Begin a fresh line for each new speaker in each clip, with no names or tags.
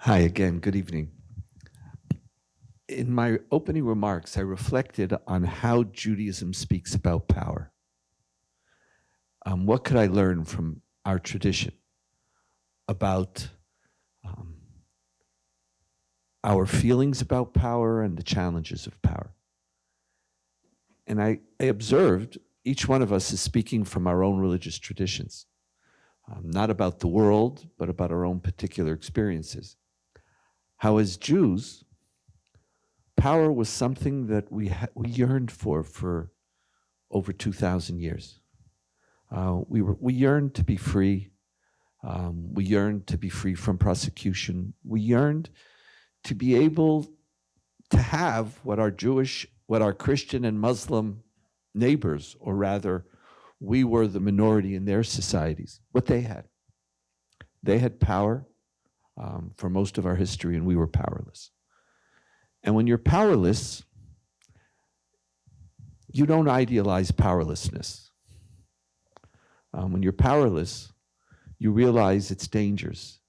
Hi again, good evening. In my opening remarks, I reflected on how Judaism speaks about power. What could I learn from our tradition about our feelings about power and the challenges of power? And I observed each one of us is speaking from our own religious traditions, not about the world, but about our own particular experiences. How as Jews, power was something that we yearned for over 2,000 years. We yearned to be free. We yearned to be free from prosecution. We yearned to be able to have what our Christian and Muslim neighbors, or rather, we were the minority in their societies, what they had. They had power for most of our history, and we were powerless. And when you're powerless, you don't idealize powerlessness. When you're powerless, you realize its dangers,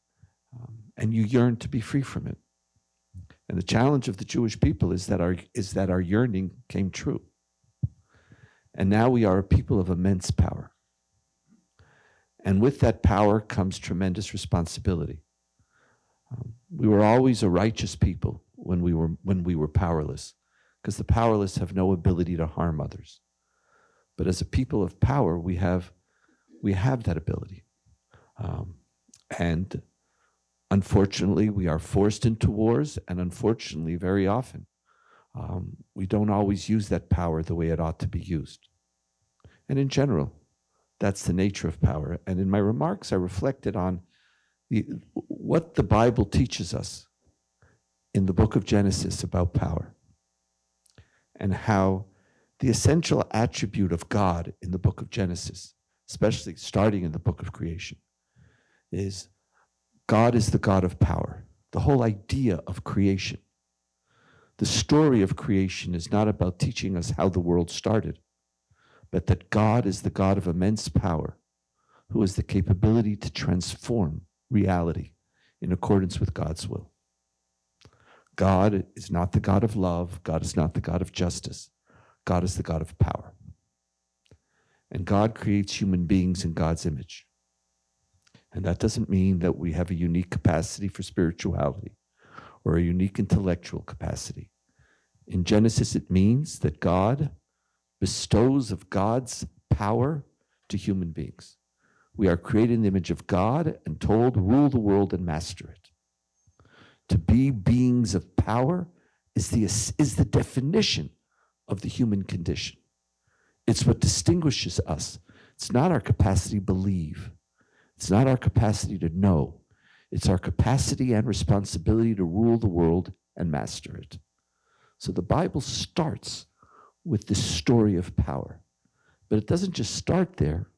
and you yearn to be free from it. And the challenge of the Jewish people is that our yearning came true. And now we are a people of immense power. And with that power comes tremendous responsibility. We were always a righteous people when we were powerless, because the powerless have no ability to harm others. But as a people of power, we have that ability. And unfortunately, we are forced into wars, and unfortunately, very often, we don't always use that power the way it ought to be used. And in general, that's the nature of power. And in my remarks, I reflected on what the Bible teaches us in the book of Genesis about power, and how the essential attribute of God in the book of Genesis, especially starting in the book of creation, is God is the God of power. The whole idea of creation, the story of creation, is not about teaching us how the world started, but that God is the God of immense power, who has the capability to transform reality in accordance with God's will. God is not the God of love. God is not the God of justice. God is the God of power. And God creates human beings in God's image. And that doesn't mean that we have a unique capacity for spirituality or a unique intellectual capacity. In Genesis, it means that God bestows of God's power to human beings. We are created in the image of God and told, rule the world and master it. To be beings of power is the definition of the human condition. It's what distinguishes us. It's not our capacity to believe. It's not our capacity to know. It's our capacity and responsibility to rule the world and master it. So the Bible starts with this story of power. But it doesn't just start there.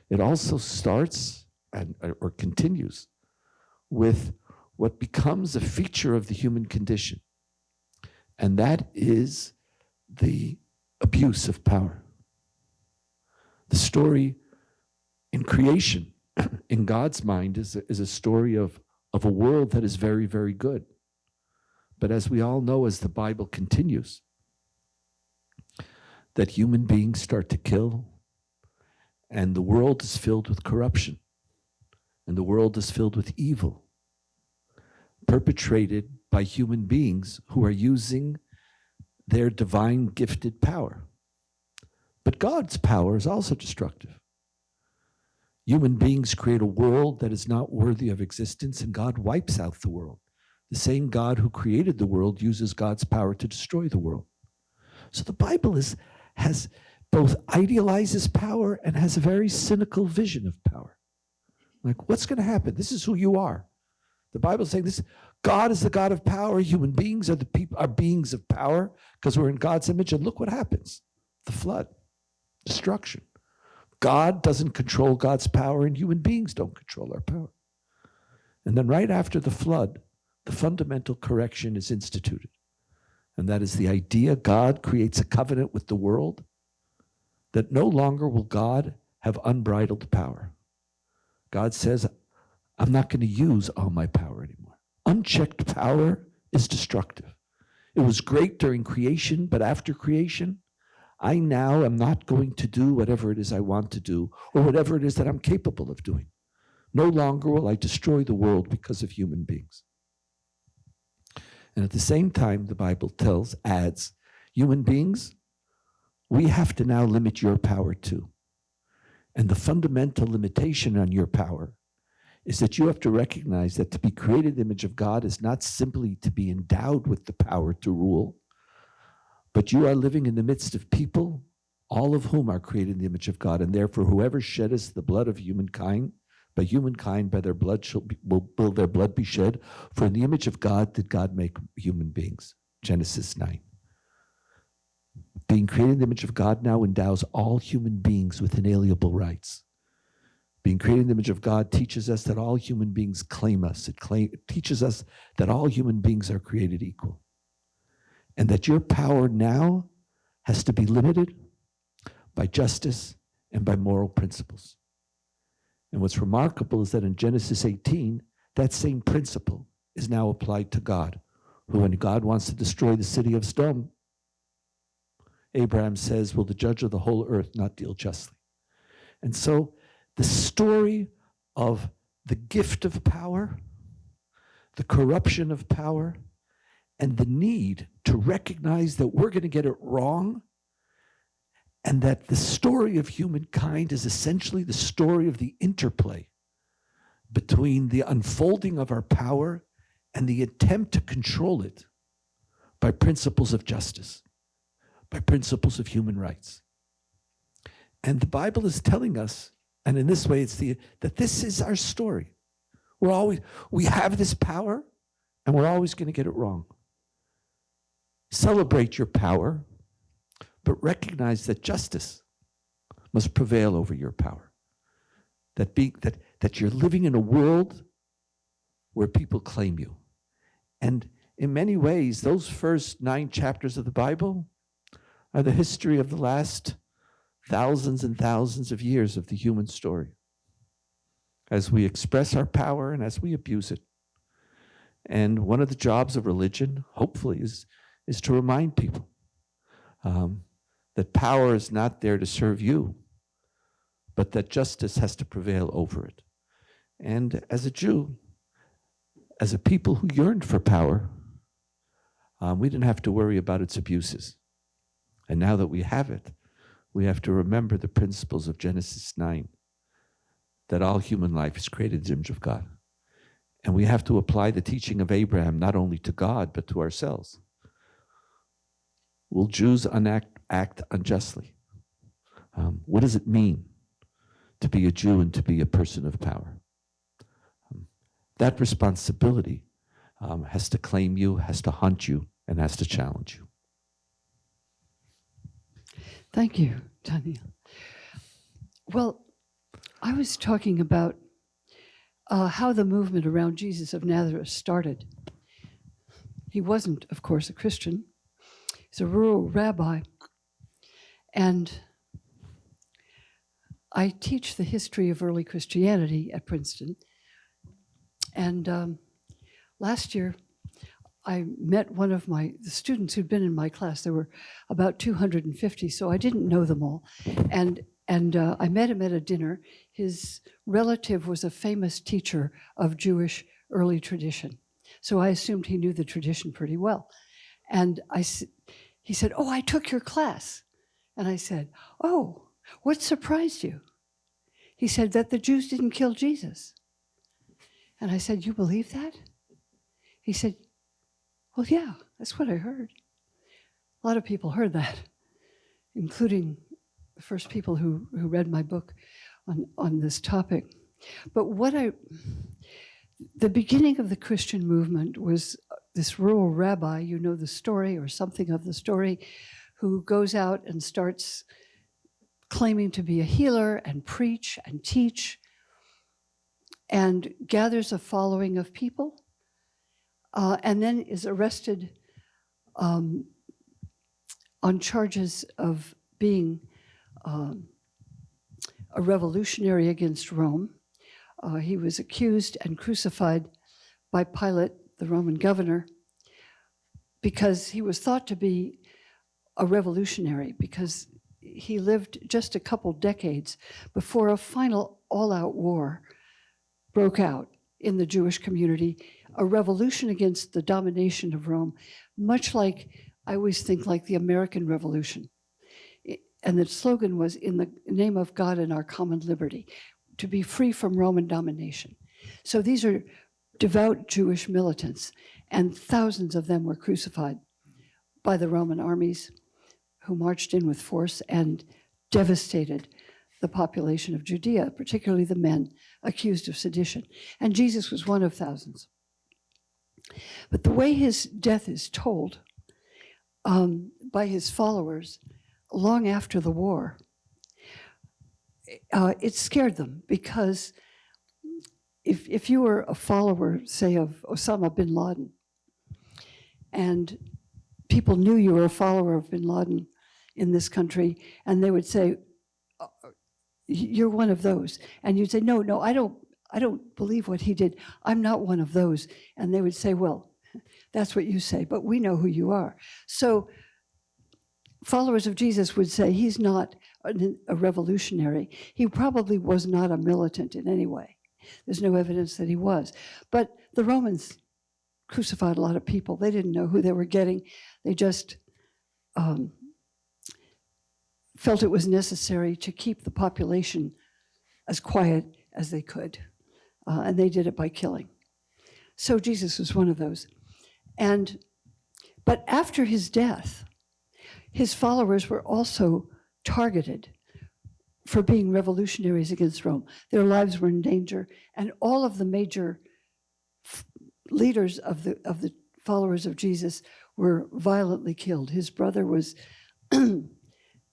It also starts or continues with what becomes a feature of the human condition. And that is the abuse of power. The story in creation, in God's mind, is a story of a world that is very, very good. But as we all know, as the Bible continues, that human beings start to kill, and the world is filled with corruption, and the world is filled with evil, perpetrated by human beings who are using their divine gifted power. But God's power is also destructive. Human beings create a world that is not worthy of existence, and God wipes out the world. The same God who created the world uses God's power to destroy the world. So the Bible has both idealizes power and has a very cynical vision of power. Like, what's going to happen? This is who you are. The Bible is saying this: God is the God of power. Human beings are beings of power because we're in God's image. And look what happens: the flood, destruction. God doesn't control God's power, and human beings don't control our power. And then right after the flood, the fundamental correction is instituted. And that is the idea God creates a covenant with the world that no longer will God have unbridled power. God says, I'm not going to use all my power anymore. Unchecked power is destructive. It was great during creation, but after creation, I now am not going to do whatever it is I want to do or whatever it is that I'm capable of doing. No longer will I destroy the world because of human beings. And at the same time, the Bible adds, human beings, we have to now limit your power too. And the fundamental limitation on your power is that you have to recognize that to be created in the image of God is not simply to be endowed with the power to rule, but you are living in the midst of people, all of whom are created in the image of God, and therefore whoever sheddeth the blood of humankind, by their blood will their blood be shed, for in the image of God did God make human beings. Genesis 9. Being created in the image of God now endows all human beings with inalienable rights. Being created in the image of God teaches us that all human beings claim us. It teaches us that all human beings are created equal. And that your power now has to be limited by justice and by moral principles. And what's remarkable is that in Genesis 18, that same principle is now applied to God, who when God wants to destroy the city of Sodom, Abraham says, will the judge of the whole earth not deal justly? And so the story of the gift of power, the corruption of power, and the need to recognize that we're going to get it wrong, and that the story of humankind is essentially the story of the interplay between the unfolding of our power and the attempt to control it by principles of justice, by principles of human rights. And the Bible is telling us, and in this way, that this is our story. We have this power, and we're always going to get it wrong. Celebrate your power, but recognize that justice must prevail over your power. That you're living in a world where people claim you. And in many ways, those first 9 chapters of the Bible are the history of the last thousands and thousands of years of the human story, as we express our power and as we abuse it. And one of the jobs of religion, hopefully, is to remind people that power is not there to serve you, but that justice has to prevail over it. And as a Jew, as a people who yearned for power, we didn't have to worry about its abuses. And now that we have it, we have to remember the principles of Genesis 9, that all human life is created in the image of God. And we have to apply the teaching of Abraham not only to God, but to ourselves. Will Jews act unjustly? What does it mean to be a Jew and to be a person of power? That responsibility has to claim you, has to haunt you, and has to challenge you.
Thank you, Daniel. Well, I was talking about how the movement around Jesus of Nazareth started. He wasn't, of course, a Christian. He's a rural rabbi. And I teach the history of early Christianity at Princeton. And last year, I met one of the students who'd been in my class. There were about 250, so I didn't know them all. And I met him at a dinner. His relative was a famous teacher of Jewish early tradition. So I assumed he knew the tradition pretty well. And he said, "Oh, I took your class." And I said, "Oh, what surprised you?" He said that the Jews didn't kill Jesus. And I said, "You believe that?" He said, "Well, yeah, that's what I heard." A lot of people heard that, including the first people who read my book on this topic. But the beginning of the Christian movement was this rural rabbi, you know the story or something of the story, who goes out and starts claiming to be a healer and preach and teach and gathers a following of people. And then is arrested on charges of being a revolutionary against Rome. He was accused and crucified by Pilate the Roman governor, because he was thought to be a revolutionary, because he lived just a couple decades before a final all-out war broke out in the Jewish community, a revolution against the domination of Rome, much like, I always think, like the American Revolution. And the slogan was, "In the name of God and our common liberty," to be free from Roman domination. So these are devout Jewish militants, and thousands of them were crucified by the Roman armies, who marched in with force and devastated the population of Judea, particularly the men accused of sedition. And Jesus was one of thousands. But the way his death is told by his followers long after the war, it scared them, because if you were a follower, say, of Osama bin Laden, and people knew you were a follower of bin Laden in this country, and they would say, "You're one of those," and you'd say, "No, I don't believe what he did. I'm not one of those." And they would say, "Well, that's what you say, but we know who you are." So followers of Jesus would say he's not a revolutionary. He probably was not a militant in any way. There's no evidence that he was. But the Romans crucified a lot of people. They didn't know who they were getting. They just felt it was necessary to keep the population as quiet as they could. And they did it by killing. So Jesus was one of those. But after his death, his followers were also targeted for being revolutionaries against Rome. Their lives were in danger, and all of the major leaders of the followers of Jesus were violently killed. His brother was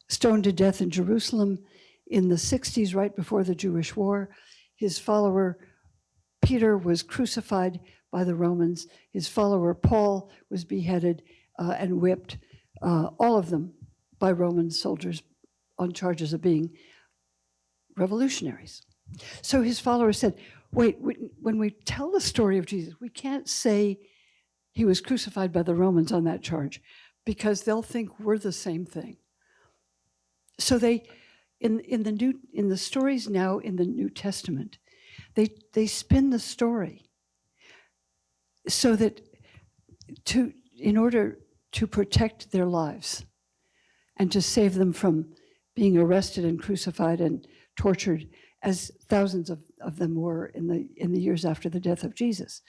stoned to death in Jerusalem in the 60s, right before the Jewish War. His follower Peter was crucified by the Romans. His follower Paul was beheaded and whipped, all of them by Roman soldiers on charges of being revolutionaries. So his followers said, wait, when we tell the story of Jesus, we can't say he was crucified by the Romans on that charge, because they'll think we're the same thing. So they, in the stories now in the New Testament, they spin the story so that in order to protect their lives and to save them from being arrested and crucified and tortured, as thousands of them were in the years after the death of Jesus.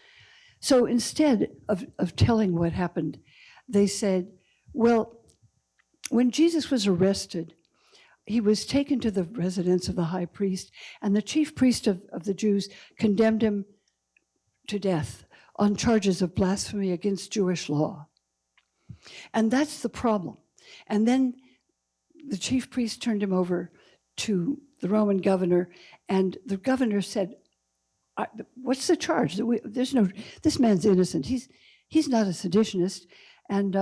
So instead of telling what happened, they said, well, when Jesus was arrested, he was taken to the residence of the high priest, and the chief priest of the Jews condemned him to death on charges of blasphemy against Jewish law. And that's the problem. And then the chief priest turned him over to the Roman governor, and the governor said, what's the charge? This man's innocent. He's not a seditionist. And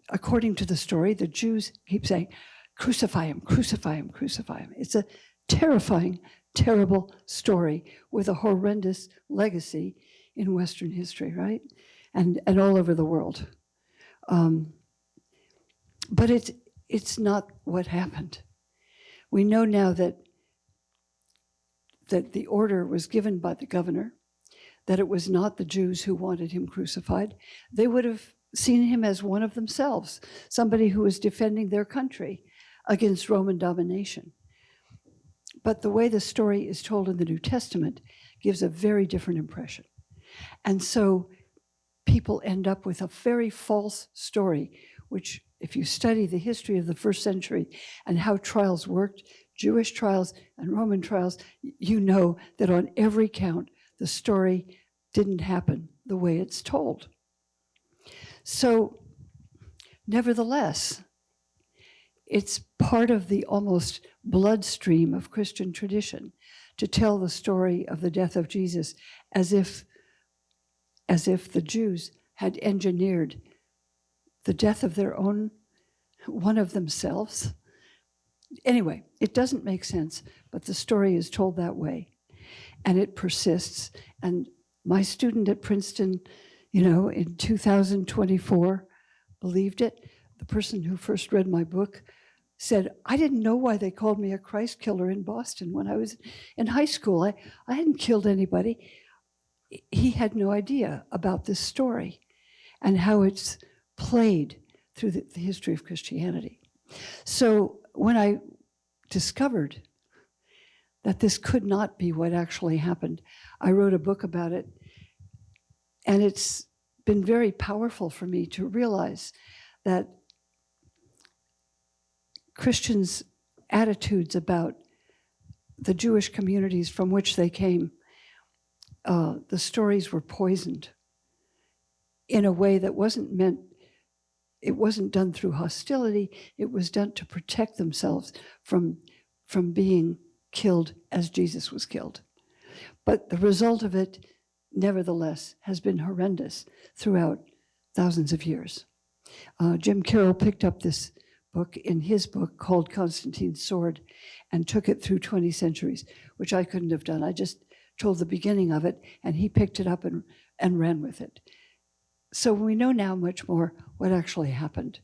according to the story, the Jews keep saying, crucify him, crucify him, crucify him. It's a terrifying, terrible story with a horrendous legacy in Western history, right? And all over the world. But it's not what happened. We know now that the order was given by the governor, that it was not the Jews who wanted him crucified. They would have seen him as one of themselves, somebody who was defending their country against Roman domination. But the way the story is told in the New Testament gives a very different impression. And so people end up with a very false story, which, if you study the history of the first century and how trials worked, Jewish trials and Roman trials, you know that on every count, the story didn't happen the way it's told. So, nevertheless, it's part of the almost bloodstream of Christian tradition to tell the story of the death of Jesus as if the Jews had engineered the death of their own, one of themselves. Anyway, it doesn't make sense, but the story is told that way, and it persists. And my student at Princeton, in 2024, believed it. The person who first read my book said, I didn't know why they called me a Christ killer in Boston when I was in high school. I hadn't killed anybody. He had no idea about this story and how it's played through the history of Christianity. So when I discovered that this could not be what actually happened, I wrote a book about it. And it's been very powerful for me to realize that Christians' attitudes about the Jewish communities from which they came, the stories were poisoned in a way that it wasn't done through hostility, it was done to protect themselves from being killed as Jesus was killed. But the result of it, nevertheless, has been horrendous throughout thousands of years. Jim Carroll picked up this book in his book called Constantine's Sword and took it through 20 centuries, which I couldn't have done. I just told the beginning of it, and he picked it up and ran with it. So we know now much more what actually happened.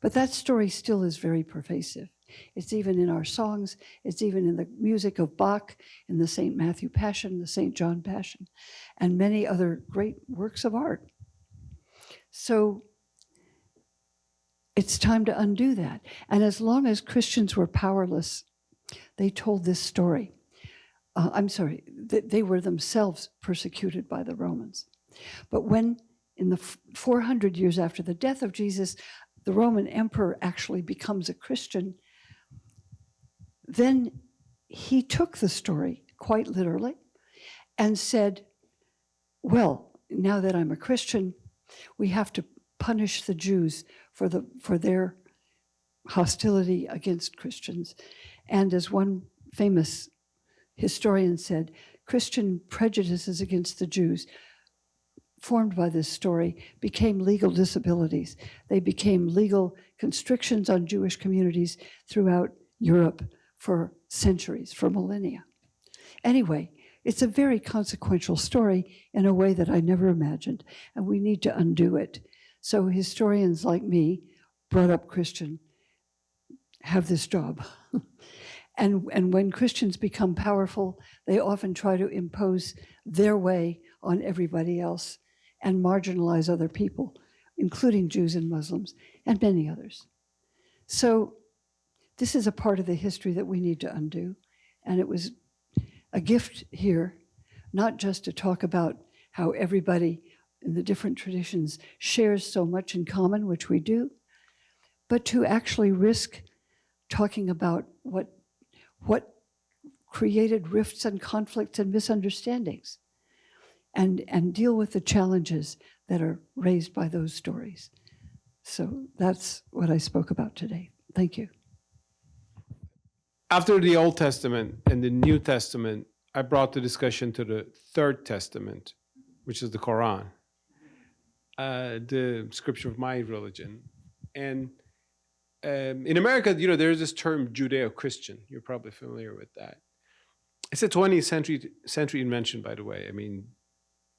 But that story still is very pervasive. It's even in our songs, it's even in the music of Bach, in the St. Matthew Passion, the St. John Passion, and many other great works of art. So it's time to undo that. And as long as Christians were powerless, they told this story. They were themselves persecuted by the Romans. But when, in the 400 years after the death of Jesus, the Roman emperor actually becomes a Christian, then he took the story quite literally and said, well, now that I'm a Christian, we have to punish the Jews for their hostility against Christians. And as one famous historian said, Christian prejudices against the Jews formed by this story became legal disabilities. They became legal constrictions on Jewish communities throughout Europe for centuries, for millennia. Anyway, it's a very consequential story in a way that I never imagined, and we need to undo it. So historians like me, brought up Christian, have this job. And when Christians become powerful, they often try to impose their way on everybody else and marginalize other people, including Jews and Muslims and many others. So this is a part of the history that we need to undo. And it was a gift here, not just to talk about how everybody in the different traditions shares so much in common, which we do, but to actually risk talking about what created rifts and conflicts and misunderstandings, and deal with the challenges that are raised by those stories. So that's what I spoke about today. Thank you.
After the Old Testament and the New Testament, I brought the discussion to the Third Testament, which is the Quran, the scripture of my religion. And in America, there's this term Judeo-Christian. You're probably familiar with that. It's a 20th century invention, by the way. I mean,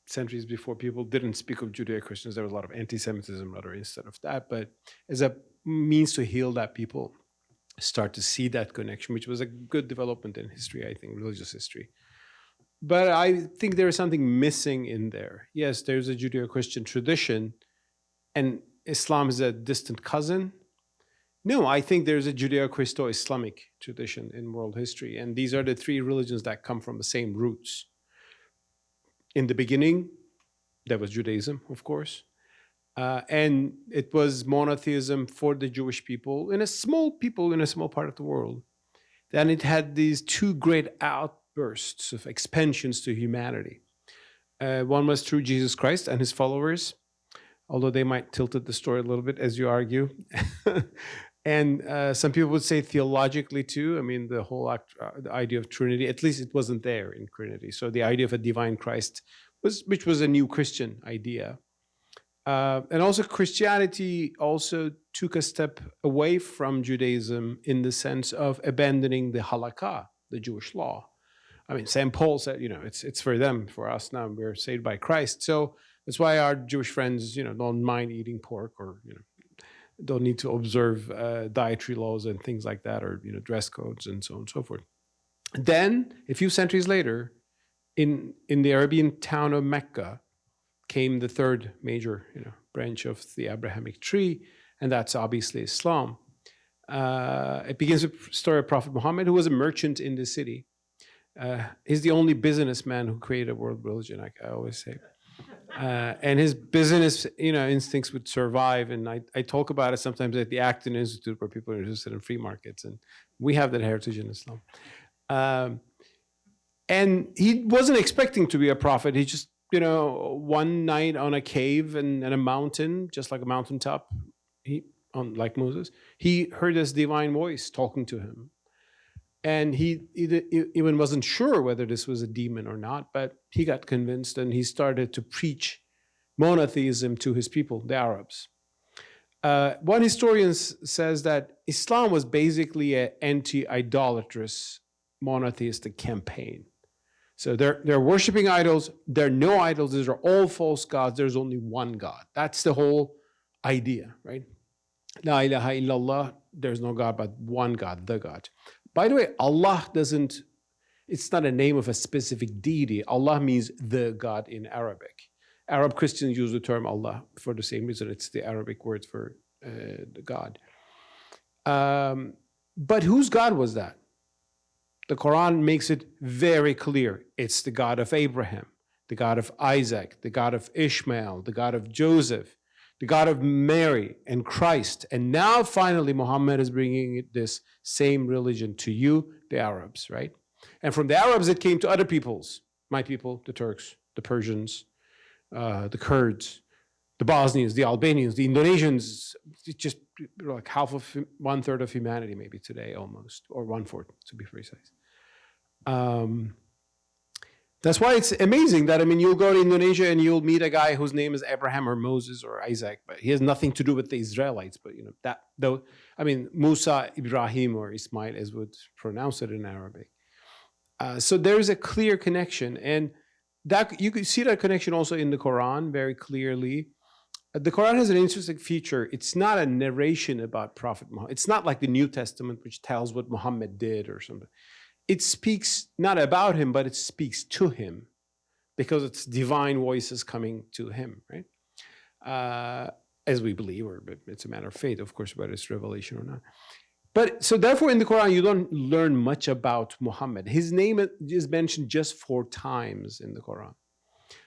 centuries before, people didn't speak of Judeo-Christians. There was a lot of anti-Semitism rather instead of that. But as a means to heal that, people start to see that connection, which was a good development in history, I think, religious history. But I think there is something missing in there. Yes, there's a Judeo-Christian tradition, and Islam is a distant cousin. No, I think there's a Judeo-Christo-Islamic tradition in world history, and these are the three religions that come from the same roots. In the beginning, there was Judaism, of course, and it was monotheism for the Jewish people in a small part of the world. Then it had these two great outbursts of expansions to humanity. One was through Jesus Christ and his followers, although they might tilted the story a little bit, as you argue. And some people would say theologically too. I mean, the whole the idea of Trinity, at least it wasn't there in Trinity. So the idea of a divine Christ, which was a new Christian idea. And also Christianity also took a step away from Judaism in the sense of abandoning the halakha, the Jewish law. I mean, St. Paul said, it's for them, for us now, we're saved by Christ. So that's why our Jewish friends, don't mind eating pork, or, don't need to observe dietary laws and things like that, or, dress codes and so on and so forth. Then, a few centuries later, in the Arabian town of Mecca, came the third major, branch of the Abrahamic tree, and that's obviously Islam. It begins with the story of Prophet Muhammad, who was a merchant in the city. He's the only businessman who created a world religion, I always say. And his business, instincts would survive. And I talk about it sometimes at the Acton Institute, where people are interested in free markets, and we have that heritage in Islam. And he wasn't expecting to be a prophet. He just, one night on a cave and a mountain, just like a mountaintop, like Moses, he heard this divine voice talking to him. And he even wasn't sure whether this was a demon or not, but he got convinced, and he started to preach monotheism to his people, the Arabs. One historian says that Islam was basically an anti-idolatrous monotheistic campaign. So they're worshiping idols. There are no idols. These are all false gods. There's only one God. That's the whole idea, right? La ilaha illallah. There's no God but one God, the God. By the way, Allah it's not a name of a specific deity. Allah means the God in Arabic. Arab Christians use the term Allah for the same reason. It's the Arabic word for the God. But whose God was that? The Quran makes it very clear. It's the God of Abraham, the God of Isaac, the God of Ishmael, the God of Joseph, the God of Mary and Christ. And now finally Muhammad is bringing this same religion to you, the Arabs, right? And from the Arabs it came to other peoples, my people, the Turks, the Persians, the Kurds, the Bosnians, the Albanians, the Indonesians, just like one third of humanity maybe today almost, or 1/4 to be precise. That's why it's amazing that, you'll go to Indonesia and you'll meet a guy whose name is Abraham or Moses or Isaac, but he has nothing to do with the Israelites. But Musa, Ibrahim, or Ismail, as would pronounce it in Arabic. So there's a clear connection, and that you can see that connection also in the Quran very clearly. The Quran has an interesting feature. It's not a narration about Prophet Muhammad. It's not like the New Testament, which tells what Muhammad did or something. It speaks not about him, but it speaks to him, because it's divine voices coming to him, right? As we believe, or it's a matter of faith, of course, whether it's revelation or not. But so therefore in the Quran, you don't learn much about Muhammad. His name is mentioned just 4 times in the Quran.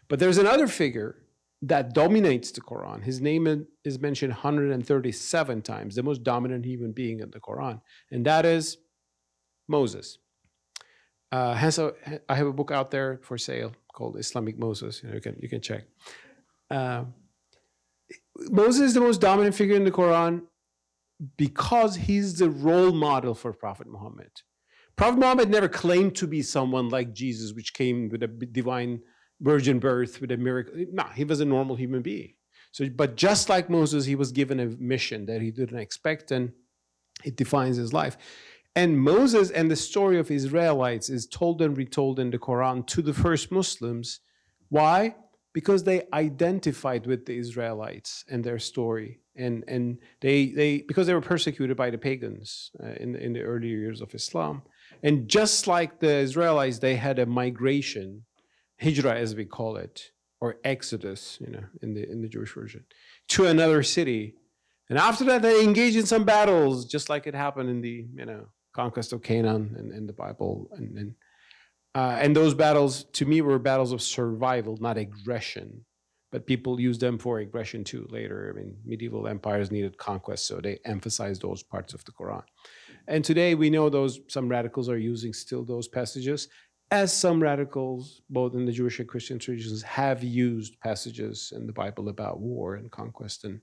But there's another figure that dominates the Quran. His name is mentioned 137 times, the most dominant human being in the Quran, and that is Moses. Hence, I have a book out there for sale called Islamic Moses. You can check. Moses is the most dominant figure in the Quran because he's the role model for Prophet Muhammad. Prophet Muhammad never claimed to be someone like Jesus, which came with a divine virgin birth, with a miracle. No, he was a normal human being. But just like Moses, he was given a mission that he didn't expect, and it defines his life. And Moses and the story of Israelites is told and retold in the Quran to the first Muslims. Why? Because they identified with the Israelites and their story, and they because they were persecuted by the pagans in the early years of Islam. And just like the Israelites, they had a migration, hijrah as we call it, or exodus, in the Jewish version, to another city. And after that, they engaged in some battles, just like it happened in the conquest of Canaan in the Bible, and those battles to me were battles of survival, not aggression. But people used them for aggression too later. Medieval empires needed conquest, so they emphasized those parts of the Quran. And today we know some radicals are using still those passages, as some radicals, both in the Jewish and Christian traditions, have used passages in the Bible about war and conquest and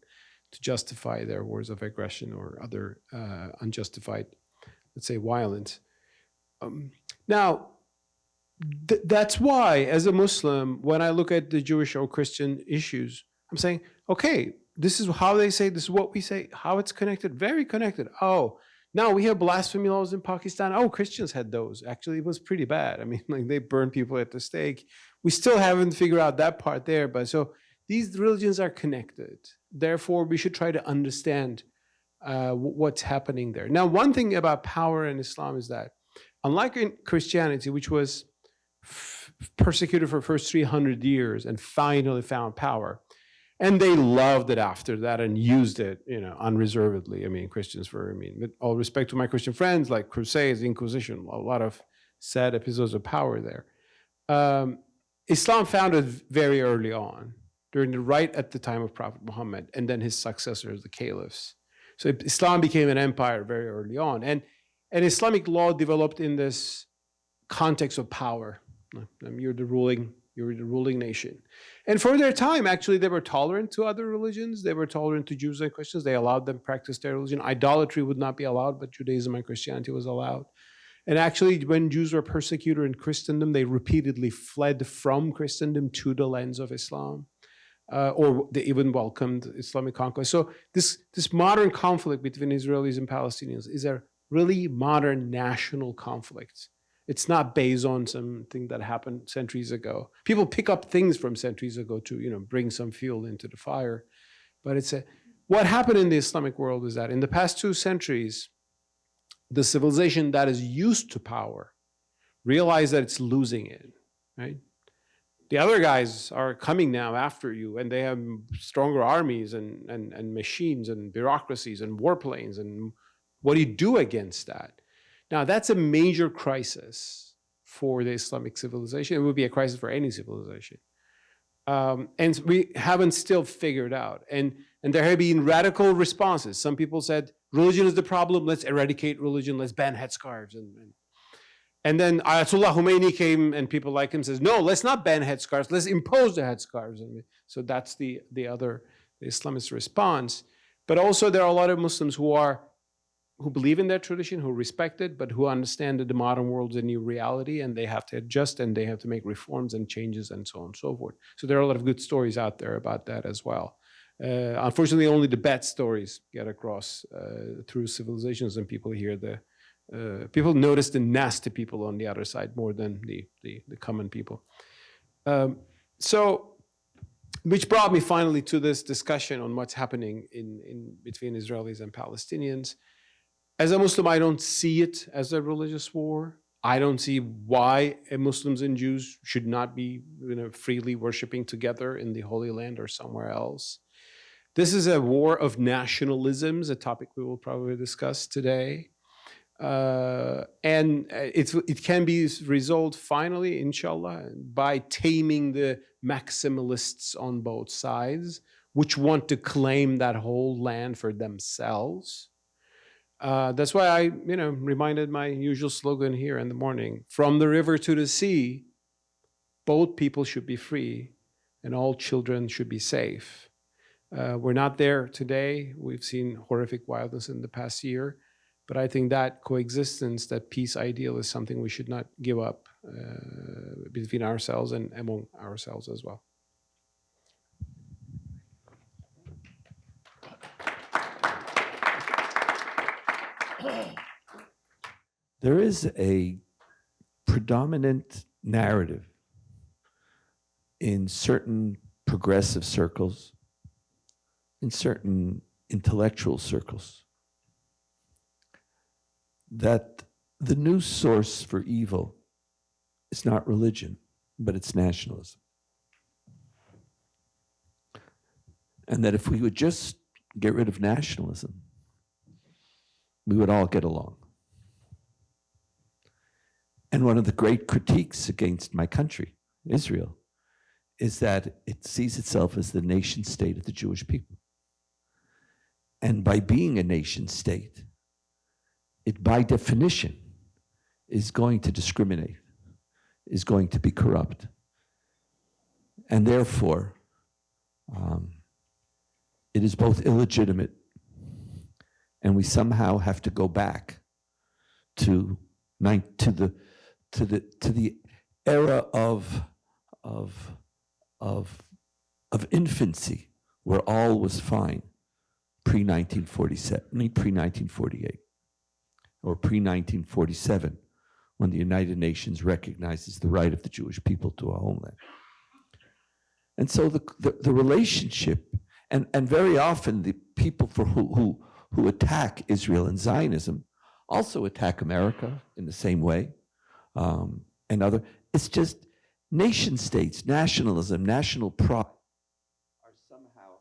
to justify their wars of aggression or other unjustified, let's say, violence. Now, that's why, as a Muslim, when I look at the Jewish or Christian issues, I'm saying, okay, this is how they say, this is what we say, how it's connected, very connected. Oh, Now we have blasphemy laws in Pakistan. Oh, Christians had those. Actually, it was pretty bad. I mean, like they burned people at the stake. We still haven't figured out that part there. But so these religions are connected. Therefore, we should try to understand what's happening there. Now, one thing about power in Islam is that, unlike in Christianity, which was persecuted for the first 300 years and finally found power, and they loved it after that and used it, unreservedly. I mean, Christians were, with all respect to my Christian friends, like Crusades, Inquisition, a lot of sad episodes of power there. Islam founded very early on, right at the time of Prophet Muhammad, and then his successors, the caliphs. So Islam became an empire very early on. And Islamic law developed in this context of power. You're the ruling nation. And for their time, actually, they were tolerant to other religions. They were tolerant to Jews and Christians. They allowed them to practice their religion. Idolatry would not be allowed, but Judaism and Christianity was allowed. And actually, when Jews were persecuted in Christendom, they repeatedly fled from Christendom to the lands of Islam, or they even welcomed Islamic conquest. So this modern conflict between Israelis and Palestinians is a really modern national conflict. It's not based on something that happened centuries ago. People pick up things from centuries ago to, bring some fuel into the fire. But what happened in the Islamic world is that in the past 2 centuries, the civilization that is used to power realized that it's losing it, right? The other guys are coming now after you, and they have stronger armies and machines and bureaucracies and warplanes. And what do you do against that? Now, that's a major crisis for the Islamic civilization. It would be a crisis for any civilization. And we haven't still figured out. And there have been radical responses. Some people said, religion is the problem, let's eradicate religion, let's ban headscarves. And then Ayatollah Khomeini came, and people like him says, no, let's not ban headscarves, let's impose the headscarves. So that's the Islamist response. But also there are a lot of Muslims who believe in their tradition, who respect it, but who understand that the modern world is a new reality, and they have to adjust, and they have to make reforms and changes, and so on and so forth. So there are a lot of good stories out there about that as well. Unfortunately, only the bad stories get across through civilizations, and people hear people notice the nasty people on the other side more than the common people. So, which brought me finally to this discussion on what's happening between Israelis and Palestinians. As a Muslim, I don't see it as a religious war. I don't see why Muslims and Jews should not be freely worshiping together in the Holy Land or somewhere else. This is a war of nationalisms, a topic we will probably discuss today. And it can be resolved finally, inshallah, by taming the maximalists on both sides, which want to claim that whole land for themselves. That's why I, reminded my usual slogan here in the morning: from the river to the sea, both people should be free, and all children should be safe. We're not there today. We've seen horrific violence in the past year, but I think that coexistence, that peace ideal, is something we should not give up between ourselves and among ourselves as well.
There is a predominant narrative in certain progressive circles, in certain intellectual circles, that the new source for evil is not religion, but it's nationalism. And that if we would just get rid of nationalism, we would all get along. And one of the great critiques against my country, Israel, is that it sees itself as the nation state of the Jewish people. And by being a nation state, it by definition is going to discriminate, is going to be corrupt. And therefore, it is both illegitimate, and we somehow have to go back to the era of infancy, where all was fine, pre-1947, pre-1948. or pre-1947, when the United Nations recognizes the right of the Jewish people to a homeland. And so the relationship, and very often the people who attack Israel and Zionism also attack America in the same way, and other. It's just nation states, nationalism, national pride are somehow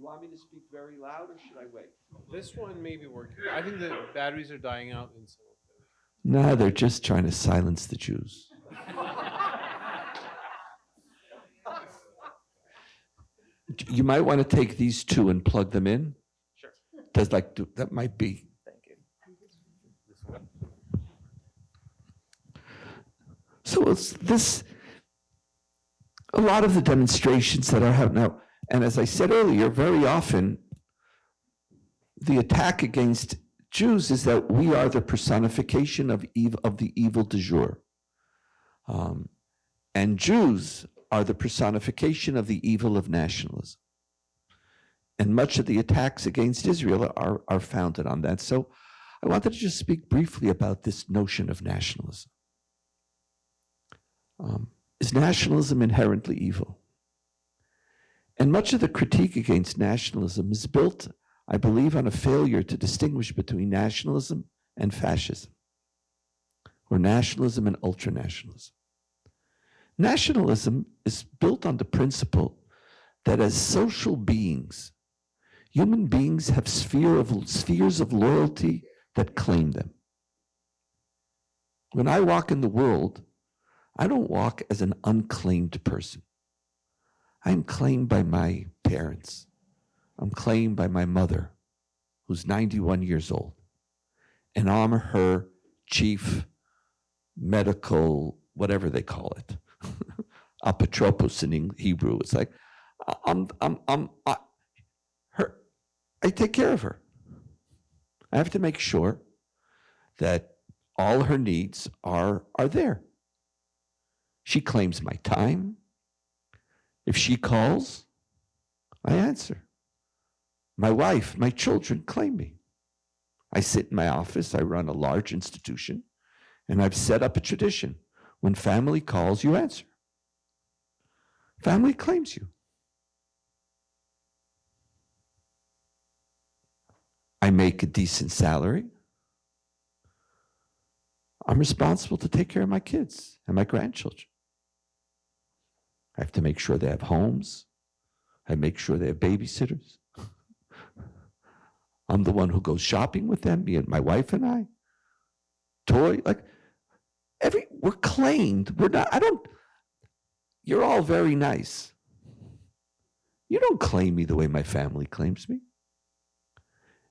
Do you want me to speak very loud or should I wait?
This one may be working. I think the batteries are dying out in some of them.
No, they're just trying to silence the Jews. You might want to take these two and plug them in.
Sure.
That might be.
Thank you. This one.
So it's this. A lot of the demonstrations that are happening now, and as I said earlier, very often the attack against Jews is that we are the personification of the evil du jour. And Jews are the personification of the evil of nationalism. And much of the attacks against Israel are founded on that. So I wanted to just speak briefly about this notion of nationalism. Is nationalism inherently evil? And much of the critique against nationalism is built, I believe, on a failure to distinguish between nationalism and fascism, or nationalism and ultranationalism. Nationalism is built on the principle that as social beings, human beings have spheres of loyalty that claim them. When I walk in the world, I don't walk as an unclaimed person. I'm claimed by my parents. I'm claimed by my mother, who's 91 years old. And I'm her chief medical, whatever they call it, apotropos in Hebrew. It's like, I take care of her. I have to make sure that all her needs are there. She claims my time. If she calls, I answer. My wife, my children claim me. I sit in my office, I run a large institution, and I've set up a tradition. When family calls, you answer. Family claims you. I make a decent salary. I'm responsible to take care of my kids and my grandchildren. I have to make sure they have homes. I make sure they have babysitters. I'm the one who goes shopping with them, me and my wife and I. We're claimed. You're all very nice. You don't claim me the way my family claims me.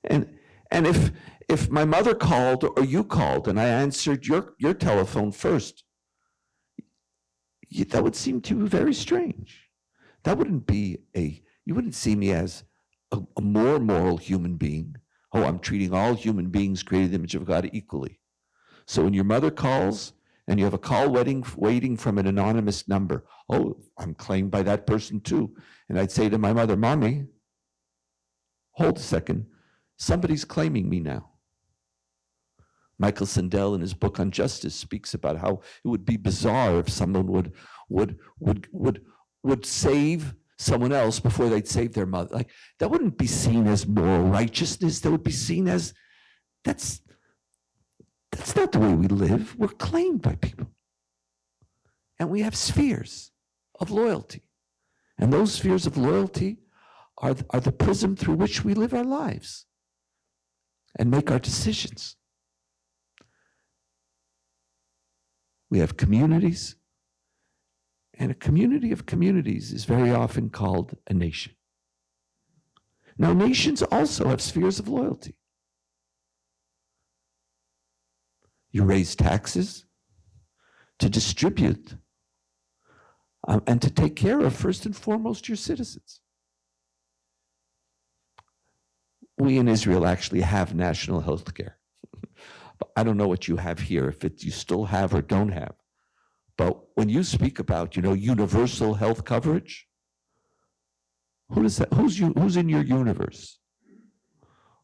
And if my mother called or you called and I answered your telephone first, that would seem to you very strange. That wouldn't be you wouldn't see me as a more moral human being. Oh, I'm treating all human beings created in the image of God equally. So when your mother calls and you have a call waiting from an anonymous number, oh, I'm claimed by that person too. And I'd say to my mother, Mommy, hold a second. Somebody's claiming me now. Michael Sandel, in his book on justice, speaks about how it would be bizarre if someone would save someone else before they'd save their mother. Like, that wouldn't be seen as moral righteousness. That would be seen as that's not the way we live. We're claimed by people, and we have spheres of loyalty, and those spheres of loyalty are the prism through which we live our lives and make our decisions. We have communities, and a community of communities is very often called a nation. Now, nations also have spheres of loyalty. You raise taxes to distribute and to take care of, first and foremost, your citizens. We in Israel actually have national health care. I don't know what you have here, if you still have or don't have. But when you speak about, universal health coverage, Who's in your universe?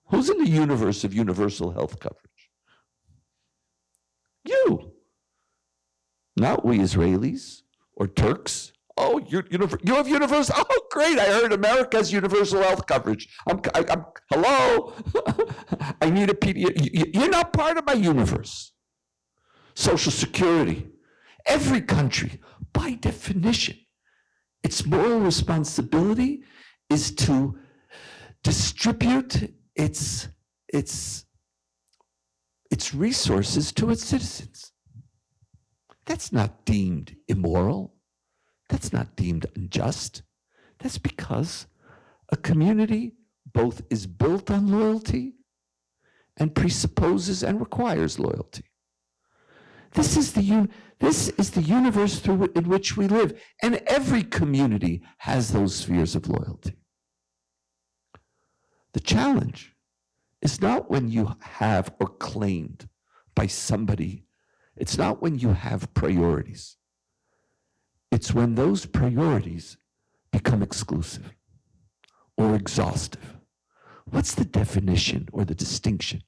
Who's in the universe of universal health coverage? You. Not we Israelis or Turks. Oh, you have universal. Oh, great! I heard America has universal health coverage. Hello. I need a PD. You're not part of my universe. Social Security. Every country, by definition, its moral responsibility is to distribute its resources to its citizens. That's not deemed immoral. That's not deemed unjust. That's because a community both is built on loyalty and presupposes and requires loyalty. This is the universe in which we live, and every community has those spheres of loyalty. The challenge is not when you have or claimed by somebody. It's not when you have priorities. It's when those priorities become exclusive or exhaustive. What's the definition or the distinction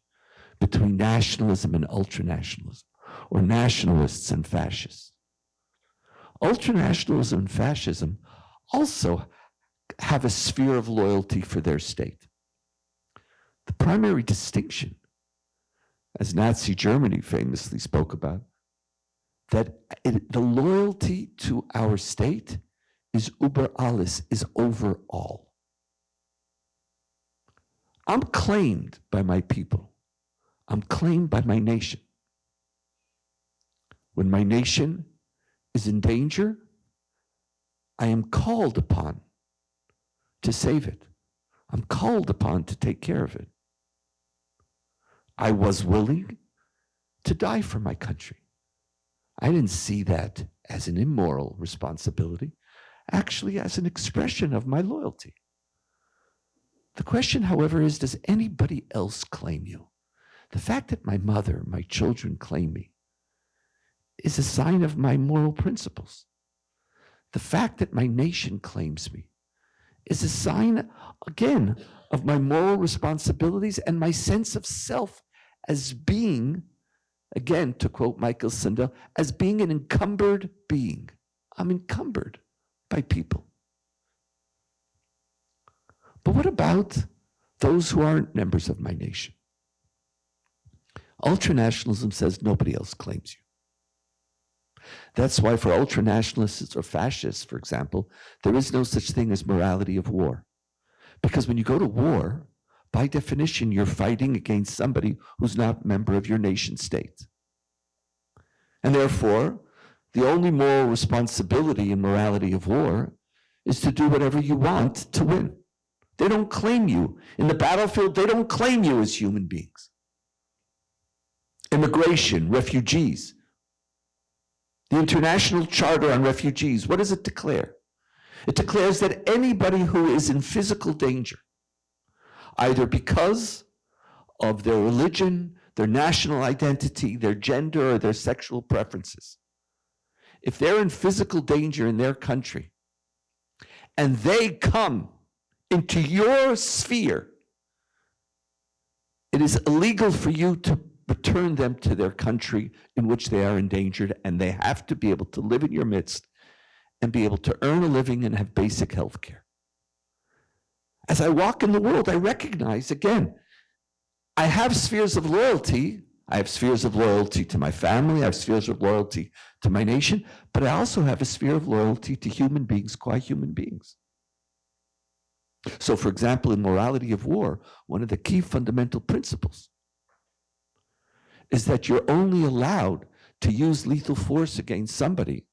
between nationalism and ultranationalism, or nationalists and fascists? Ultranationalism and fascism also have a sphere of loyalty for their state. The primary distinction, as Nazi Germany famously spoke about, that the loyalty to our state is über alles, is over all. I'm claimed by my people. I'm claimed by my nation. When my nation is in danger, I am called upon to save it. I'm called upon to take care of it. I was willing to die for my country. I didn't see that as an immoral responsibility, actually as an expression of my loyalty. The question, however, is, does anybody else claim you? The fact that my mother, my children claim me is a sign of my moral principles. The fact that my nation claims me is a sign, again, of my moral responsibilities and my sense of self as being, again, to quote Michael Sandel, as being an encumbered being. I'm encumbered by people. But what about those who aren't members of my nation? Ultranationalism says nobody else claims you. That's why for ultranationalists or fascists, for example, there is no such thing as morality of war. Because when you go to war, by definition, you're fighting against somebody who's not a member of your nation state. And therefore, the only moral responsibility in morality of war is to do whatever you want to win. They don't claim you. In the battlefield, they don't claim you as human beings. Immigration, refugees. The International Charter on Refugees, what does it declare? It declares that anybody who is in physical danger, either because of their religion, their national identity, their gender, or their sexual preferences, if they're in physical danger in their country, and they come into your sphere, it is illegal for you to return them to their country in which they are endangered, and they have to be able to live in your midst and be able to earn a living and have basic health care. As I walk in the world, I recognize, again, I have spheres of loyalty. I have spheres of loyalty to my family. I have spheres of loyalty to my nation, but I also have a sphere of loyalty to human beings, qua human beings. So, for example, in morality of war, one of the key fundamental principles is that you're only allowed to use lethal force against somebody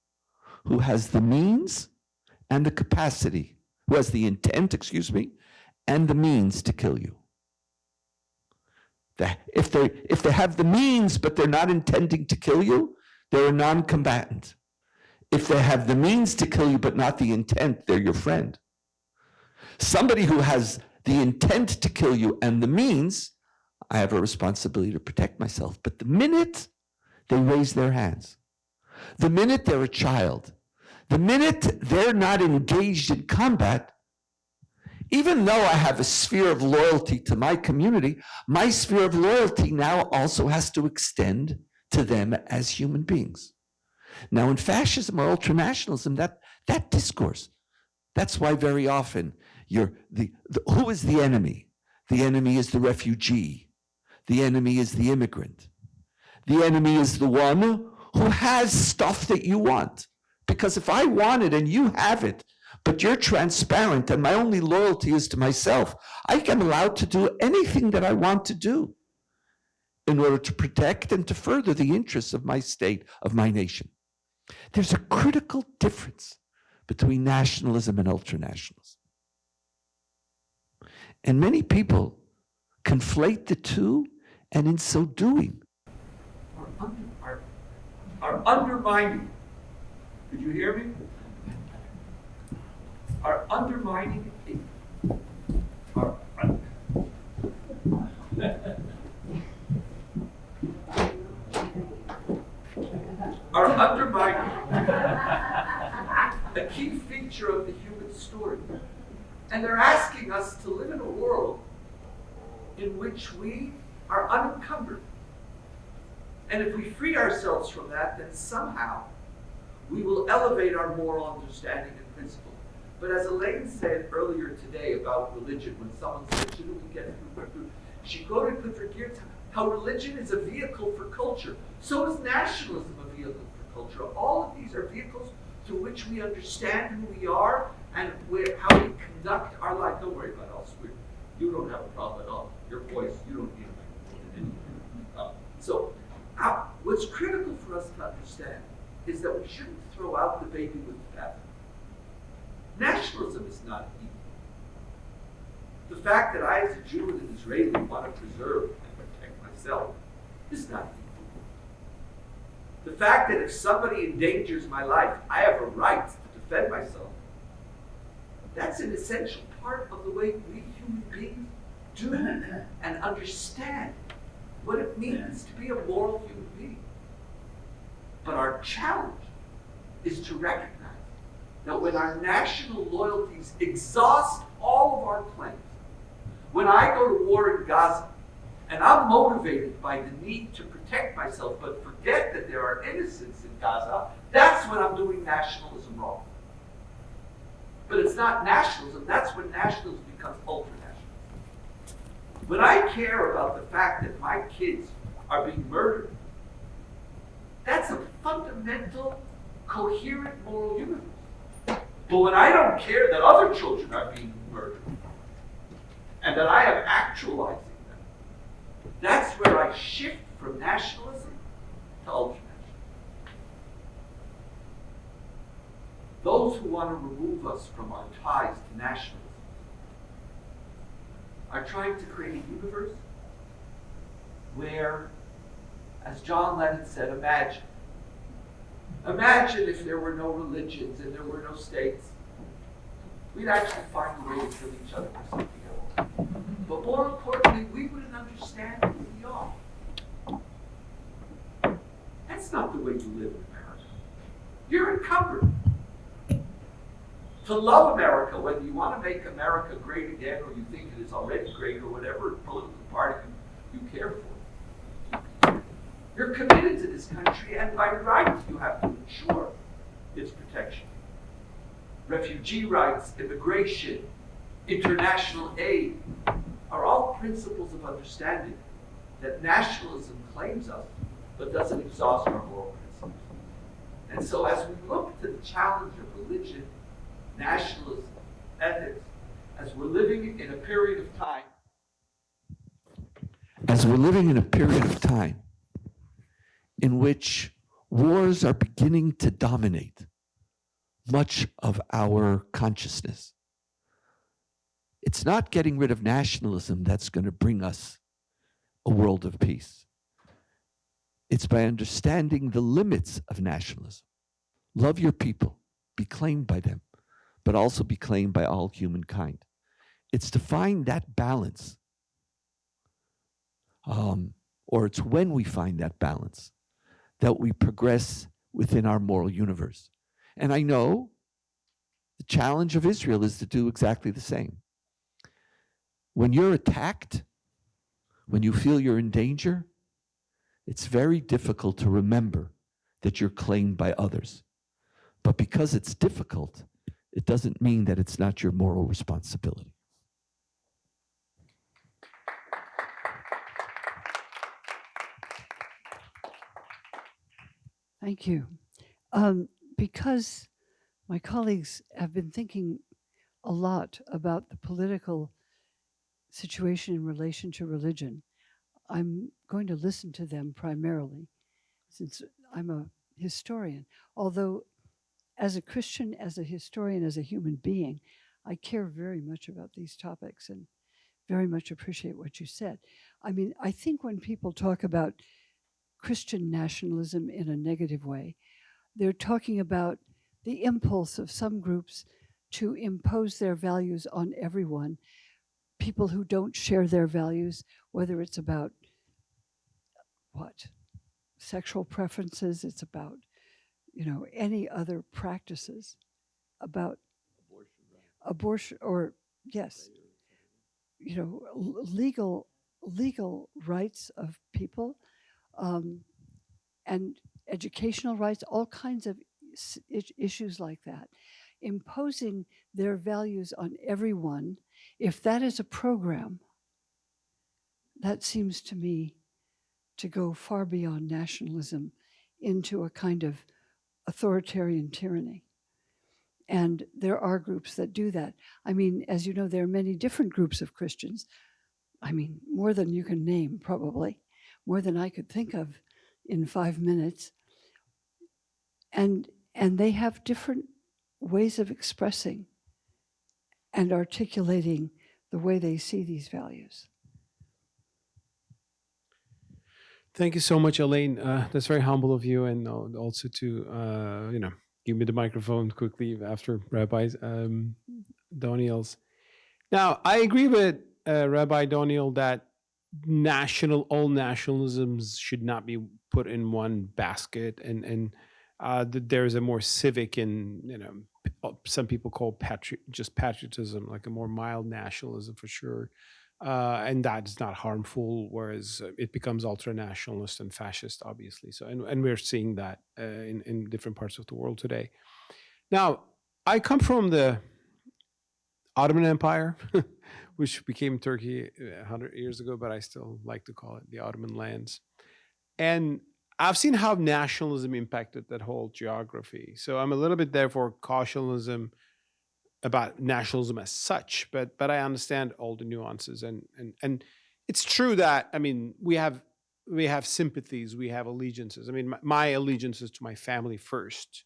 who has the means and the capacity, who has the intent, and the means to kill you. If they have the means but they're not intending to kill you, they're a non-combatant. If they have the means to kill you but not the intent, they're your friend. Somebody who has the intent to kill you and the means, I have a responsibility to protect myself. But the minute they raise their hands, the minute they're a child, the minute they're not engaged in combat, Even though I have a sphere of loyalty to my community, my sphere of loyalty now also has to extend to them as human beings. Now, in fascism or ultranationalism, that discourse, that's why very often who is the enemy? The enemy is the refugee. The enemy is the immigrant. The enemy is the one who has stuff that you want. Because if I want it and you have it, but you're transparent and my only loyalty is to myself, I am allowed to do anything that I want to do in order to protect and to further the interests of my state, of my nation. There's a critical difference between nationalism and ultranationalism. And many people conflate the two, and in so doing, are undermining. Did you hear me? Are undermining a key feature of the human story. And they're asking us to live in a world in which we are unencumbered. And if we free ourselves from that, then somehow we will elevate our moral understanding and principle. But as Elaine said earlier today about religion, when someone said, shouldn't we get through? She quoted Kudrikirtan, how religion is a vehicle for culture. So is nationalism a vehicle for culture. All of these are vehicles through which we understand who we are and how we conduct our life. Don't worry about us. You don't have a problem at all. Your voice, you don't need it. What's critical for us to understand is that we shouldn't throw out the baby with the bathwater. Nationalism is not evil. The fact that I, as a Jew and an Israeli, want to preserve and protect myself is not evil. The fact that if somebody endangers my life, I have a right to defend myself, that's an essential part of the way we human beings do and understand what it means to be a moral human being. But our challenge is to recognize that when our national loyalties exhaust all of our claims, when I go to war in Gaza and I'm motivated by the need to protect myself but forget that there are innocents in Gaza, that's when I'm doing nationalism wrong. But it's not nationalism, that's when nationalism becomes ultranationalism. When I care about the fact that my kids are being murdered, that's a fundamental, coherent moral universe. But when I don't care that other children are being murdered, and that I am actualizing them, that's where I shift from nationalism to ultranationalism. Those who want to remove us from our ties to nationalism are trying to create a universe where, as John Lennon said, imagine if there were no religions and there were no states. We'd actually find a way to kill each other for something else. But more importantly, we wouldn't understand who we are. That's not the way you live in America. You're encumbered. To love America, whether you want to make America great again or you think it is already great or whatever political party you care for, you're committed to this country, and by right you have to ensure its protection. Refugee rights, immigration, international aid are all principles of understanding that nationalism claims us, but doesn't exhaust our moral principles. And so as we look to the challenge of religion, nationalism, ethics, as we're living in a period of time, in which wars are beginning to dominate much of our consciousness. It's not getting rid of nationalism that's going to bring us a world of peace. It's by understanding the limits of nationalism. Love your people, be claimed by them, but also be claimed by all humankind. It's to find that balance, or it's when we find that balance that we progress within our moral universe. And I know the challenge of Israel is to do exactly the same. When you're attacked, when you feel you're in danger, it's very difficult to remember that you're claimed by others. But because it's difficult, it doesn't mean that it's not your moral responsibility.
Thank you. Because my colleagues have been thinking a lot about the political situation in relation to religion, I'm going to listen to them primarily, since I'm a historian. Although, as a Christian, as a historian, as a human being, I care very much about these topics and very much appreciate what you said. I mean, I think when people talk about Christian nationalism in a negative way, they're talking about the impulse of some groups to impose their values on everyone, people who don't share their values, whether it's about what? Sexual preferences, it's about, any other practices, about abortion or, yes, legal rights of people, and educational rights, all kinds of issues like that. Imposing their values on everyone, if that is a program, that seems to me to go far beyond nationalism into a kind of authoritarian tyranny. And there are groups that do that. I mean, as you know, there are many different groups of Christians. I mean, more than you can name, probably, more than I could think of in 5 minutes. And they have different ways of expressing and articulating the way they see these values.
Thank you so much, Elaine. That's very humble of you, and also to give me the microphone quickly after Rabbi Doniel's. Now, I agree with Rabbi Doniel that all nationalisms should not be put in one basket, and that there's a more civic and some people call just patriotism, like a more mild nationalism for sure. And that's not harmful, whereas it becomes ultra-nationalist and fascist, obviously. So, and we're seeing that in different parts of the world today. Now, I come from the Ottoman Empire, which became Turkey 100 years ago, but I still like to call it the Ottoman lands. And I've seen how nationalism impacted that whole geography. So I'm a little bit, therefore, cautionism about nationalism as such, but I understand all the nuances, and it's true that, I mean, we have sympathies, we have allegiances. I mean, my allegiance is to my family first.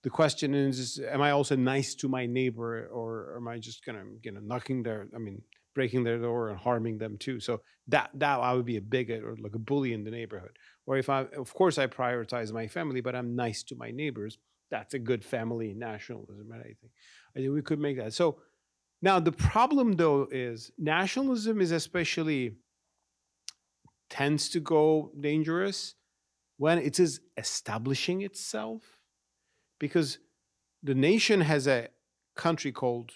The question is, am I also nice to my neighbor, or am I just gonna breaking their door and harming them too? So that I would be a bigot or like a bully in the neighborhood. Or if of course I prioritize my family, but I'm nice to my neighbors, that's a good family nationalism, right? I think we could make that. So now the problem, though, is nationalism is especially tends to go dangerous when it is establishing itself, because the nation has a country called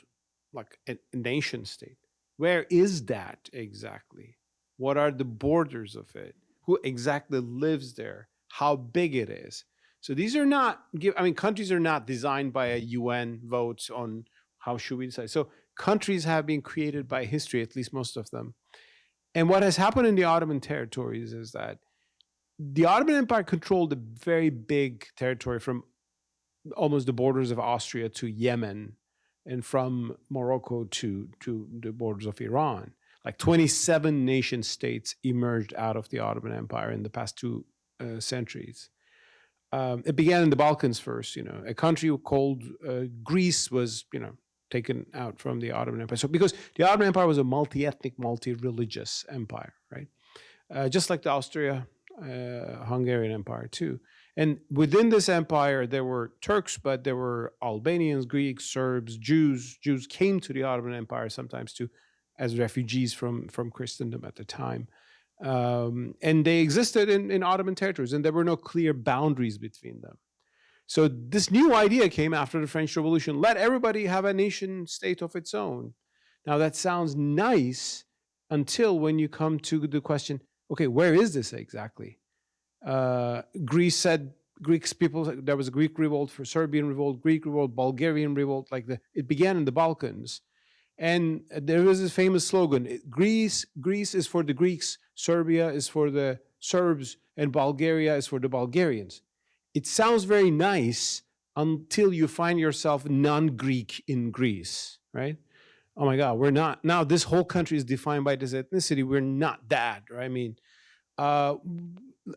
like a nation state. Where is that exactly? What are the borders of it? Who exactly lives there? How big it is? So these are not, countries are not designed by a UN vote on how should we decide. So countries have been created by history, at least most of them. And what has happened in the Ottoman territories is that the Ottoman Empire controlled a very big territory from almost the borders of Austria to Yemen, and from Morocco to the borders of Iran. Like 27 nation states emerged out of the Ottoman Empire in the past 2 centuries. It began in the Balkans first. A country called Greece was, taken out from the Ottoman Empire. So because the Ottoman Empire was a multi-ethnic, multi-religious empire, right? Just like the Austria-Hungarian Empire too. And within this empire, there were Turks, but there were Albanians, Greeks, Serbs, Jews. Jews came to the Ottoman Empire sometimes too, as refugees from Christendom at the time. And they existed in Ottoman territories, and there were no clear boundaries between them. So this new idea came after the French Revolution: let everybody have a nation state of its own. Now that sounds nice, until when you come to the question, okay, where is this exactly? Greeks people, there was a Greek revolt, for Serbian revolt, Greek revolt, Bulgarian revolt, it began in the Balkans. And there was this famous slogan, Greece is for the Greeks, Serbia is for the Serbs, and Bulgaria is for the Bulgarians. It sounds very nice until you find yourself non-Greek in Greece, right? Oh my God, we're not, now this whole country is defined by this ethnicity, we're not that, right? I mean,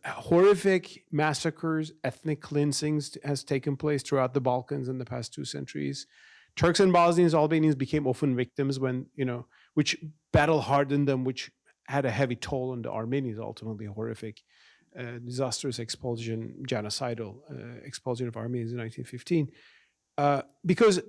horrific massacres, ethnic cleansings has taken place throughout the Balkans in the past 2 centuries. Turks and Bosnians, Albanians became often victims when, which battle hardened them, which had a heavy toll on the Armenians, ultimately horrific, disastrous expulsion, genocidal expulsion of Armenians in 1915. Because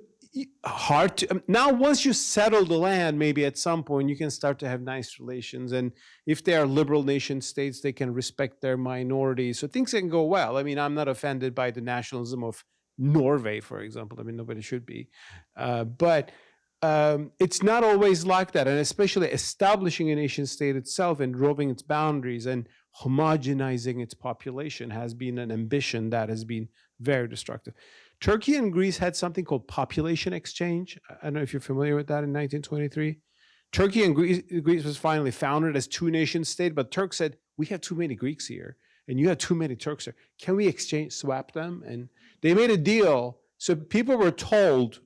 now once you settle the land, maybe at some point you can start to have nice relations, and if they are liberal nation states, they can respect their minorities, so things can go well. I mean, I'm not offended by the nationalism of Norway, for example. I mean, nobody should be, but it's not always like that, and especially establishing a nation state itself and drawing its boundaries and homogenizing its population has been an ambition that has been very destructive. Turkey and Greece had something called population exchange. I don't know if you're familiar with that in 1923. Turkey and Greece was finally founded as 2 nation state, but Turks said, we have too many Greeks here and you have too many Turks here. Can we swap them? And they made a deal. So people were told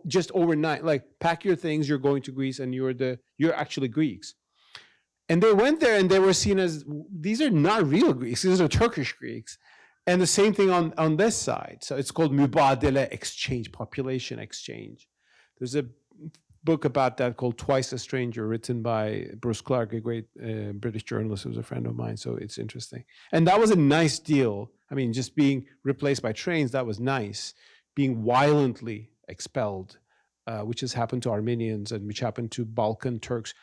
just overnight, pack your things, you're going to Greece and you're actually Greeks. And they went there and they were seen as, these are not real Greeks, these are Turkish Greeks. And the same thing on this side. So it's called mübadele exchange, population exchange. There's a book about that called Twice a Stranger, written by Bruce Clark, a great British journalist who was a friend of mine. So it's interesting. And that was a nice deal. I mean, just being replaced by trains, that was nice. Being violently expelled, which has happened to Armenians and which happened to Balkan Turks.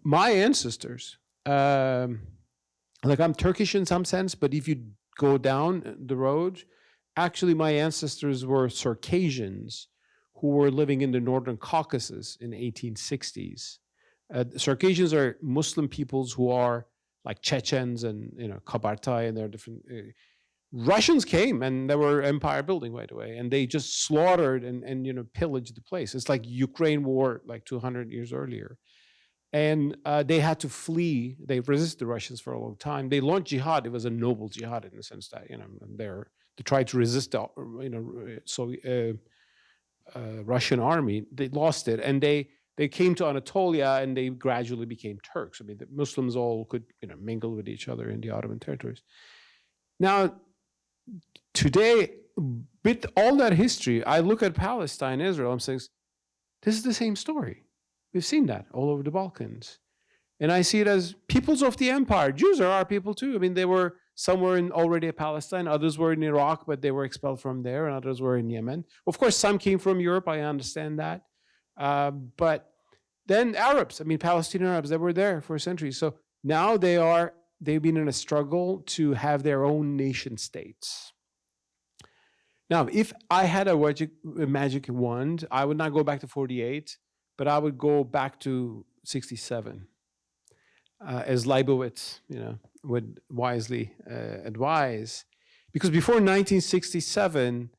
My ancestors, I'm Turkish in some sense, but if you go down the road, actually my ancestors were Circassians who were living in the Northern Caucasus in the 1860s. Circassians are Muslim peoples who are like Chechens and Kabartai, and they're different. Russians came and they were empire building right away, and they just slaughtered and pillaged the place. It's like Ukraine war like 200 years earlier. And they had to flee. They resisted the Russians for a long time. They launched jihad. It was a noble jihad in the sense that they tried to resist the Russian army. They lost it, and they came to Anatolia, and they gradually became Turks. I mean, the Muslims all could mingle with each other in the Ottoman territories. Now, today, with all that history, I look at Palestine, Israel. I'm saying, this is the same story. We've seen that all over the Balkans. And I see it as peoples of the empire. Jews are our people too. I mean, they were somewhere already in Palestine. Others were in Iraq, but they were expelled from there. And others were in Yemen. Of course, some came from Europe. I understand that. But then Arabs, Palestinian Arabs, they were there for centuries. So now they've been in a struggle to have their own nation states. Now, if I had a magic wand, I would not go back to 48. But I would go back to 67, as Leibowitz, would wisely advise, because before 1967,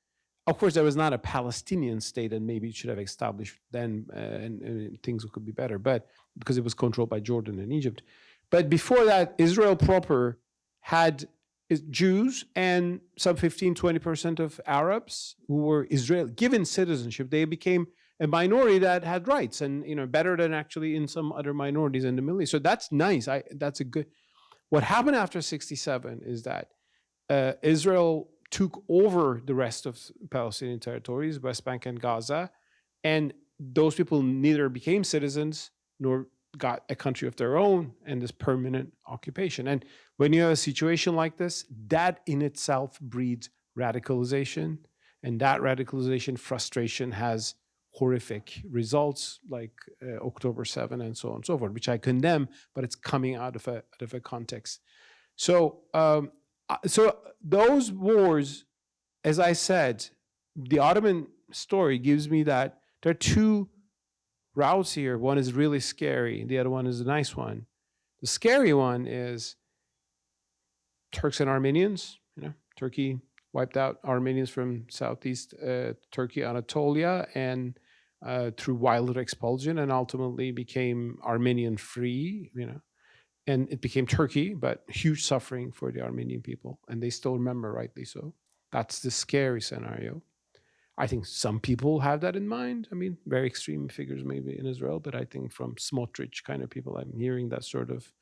of course, there was not a Palestinian state, and maybe it should have established then, and things could be better. But because it was controlled by Jordan and Egypt, but before that, Israel proper had Jews and some 15-20% of Arabs who were given citizenship. They became a minority that had rights, and better than actually in some other minorities in the Middle East. So that's nice. That's a good. What happened after 67 is that Israel took over the rest of Palestinian territories, West Bank and Gaza, and those people neither became citizens nor got a country of their own and this permanent occupation. And when you have a situation like this, that in itself breeds radicalization, and that radicalization frustration has horrific results like October 7 and so on and so forth, which I condemn, but it's coming out of a context. So those wars, as I said, the Ottoman story gives me that there are 2 routes here. One is really scary. The other one is a nice one. The scary one is Turks and Armenians. Turkey wiped out Armenians from southeast Turkey, Anatolia, and through violent expulsion, and ultimately became Armenian free. And it became Turkey, but huge suffering for the Armenian people, and they still remember, rightly so. That's the scary scenario. I think some people have that in mind. I mean, very extreme figures maybe in Israel, but I think from Smotrich kind of people, I'm hearing that sort of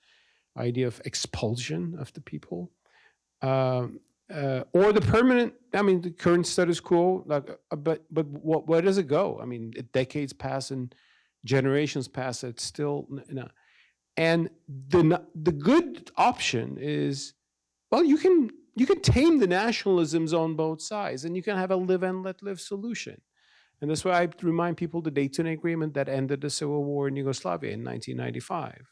idea of expulsion of the people. Or the permanent, I mean, the current status quo, but where does it go? I mean, decades pass and generations pass, it's still not. And the good option is, well, you can tame the nationalisms on both sides, and you can have a live and let live solution. And that's why I remind people the Dayton Agreement that ended the civil war in Yugoslavia in 1995.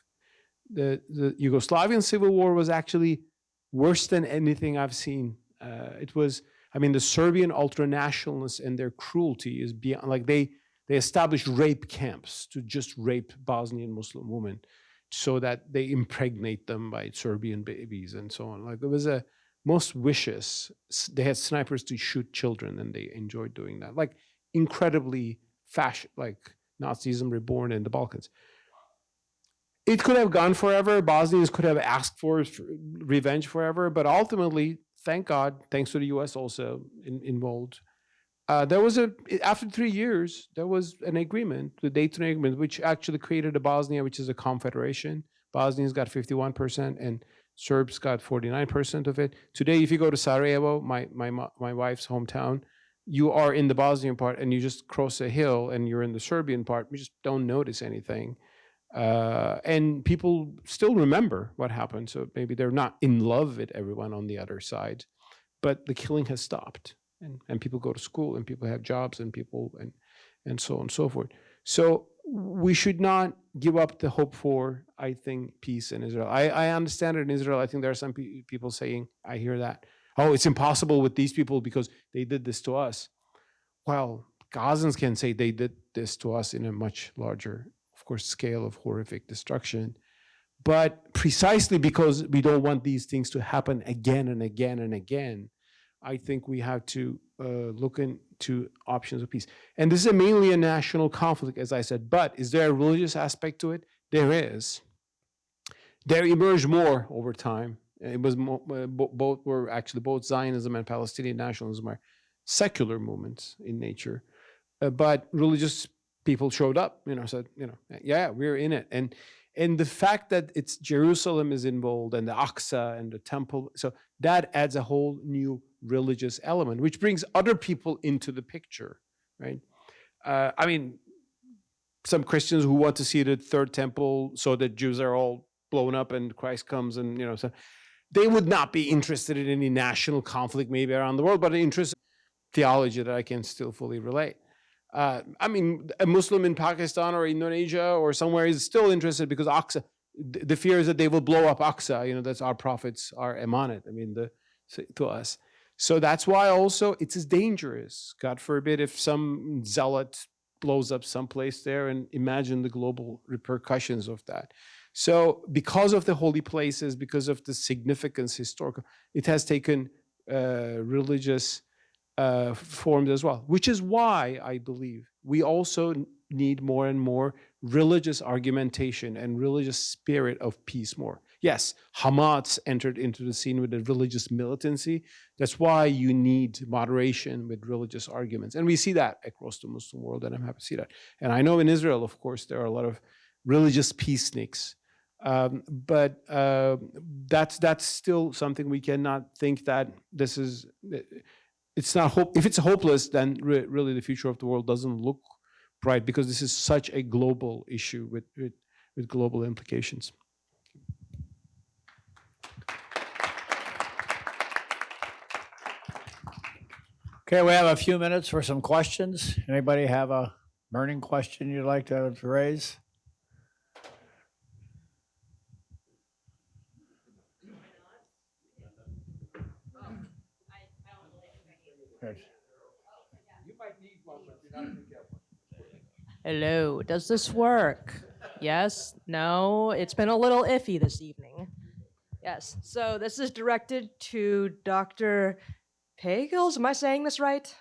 The Yugoslavian civil war was actually worse than anything I've seen. It was, I mean, the Serbian ultranationalists and their cruelty is beyond, like they established rape camps to just rape Bosnian Muslim women so that they impregnate them by Serbian babies and so on. Like it was a most vicious, they had snipers to shoot children and they enjoyed doing that. Like incredibly like Nazism reborn in the Balkans. It could have gone forever. Bosnians could have asked for revenge forever, but ultimately, thank God, thanks to the US also involved, there was after 3 years, there was an agreement, the Dayton Agreement, which actually created a Bosnia, which is a confederation. Bosnians got 51% and Serbs got 49% of it. Today, if you go to Sarajevo, my wife's hometown, you are in the Bosnian part and you just cross a hill and you're in the Serbian part. You just don't notice anything. And people still remember what happened. So maybe they're not in love with everyone on the other side, but the killing has stopped. And people go to school and people have jobs and people and so on and so forth. So we should not give up the hope for, I think, peace in Israel. I understand it in Israel. I think there are some people saying, I hear that, oh, it's impossible with these people because they did this to us. Well, Gazans can say they did this to us in a much larger, of course, scale of horrific destruction. But precisely because we don't want these things to happen again and again and again, I think we have to look into options of peace. And this is mainly a national conflict, as I said, but is there a religious aspect to it? There is. There emerged more over time. It was both Zionism and Palestinian nationalism are secular movements in nature, but religious people showed up, said, yeah, we're in it. And the fact that it's Jerusalem is involved and the Aqsa and the temple, so that adds a whole new religious element, which brings other people into the picture, right? I mean, some Christians who want to see the third temple so that Jews are all blown up and Christ comes and, so they would not be interested in any national conflict maybe around the world, but an interest in theology that I can still fully relate. I mean, a Muslim in Pakistan or Indonesia or somewhere is still interested because Aqsa, the fear is that they will blow up Aqsa, that's our prophets, our emanat, to us. So that's why also it is dangerous. God forbid if some zealot blows up someplace there, and imagine the global repercussions of that. So because of the holy places, because of the significance historical, it has taken religious forms as well, which is why I believe we also need more and more religious argumentation and religious spirit of peace more. Yes, Hamas entered into the scene with a religious militancy. That's why you need moderation with religious arguments. And we see that across the Muslim world, and I'm happy to see that. And I know in Israel, of course, there are a lot of religious peaceniks. But that's still something we cannot think that this is, it's not hope. If it's hopeless, then really the future of the world doesn't look bright, because this is such a global issue with global implications.
Okay, we have a few minutes for some questions. Anybody have a burning question you'd like to raise? Good.
You might need one, but you're not going to get one.
Hello, does this work? Yes? No? It's been a little iffy this evening. Yes, so this is directed to Dr. Pagels. Am I saying this right?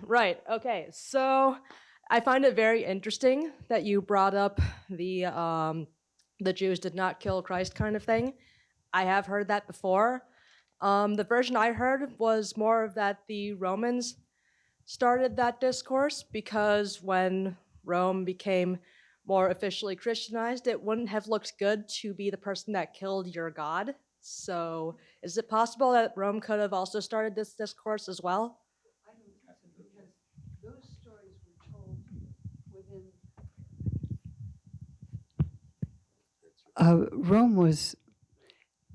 Right, okay. So I find it very interesting that you brought up the Jews did not kill Christ kind of thing. I have heard that before. The version I heard was more of that the Romans started that discourse because when Rome became more officially Christianized, it wouldn't have looked good to be the person that killed your God. So is it possible that Rome could have also started this discourse as well?
I don't think so, because those stories were told within. Rome was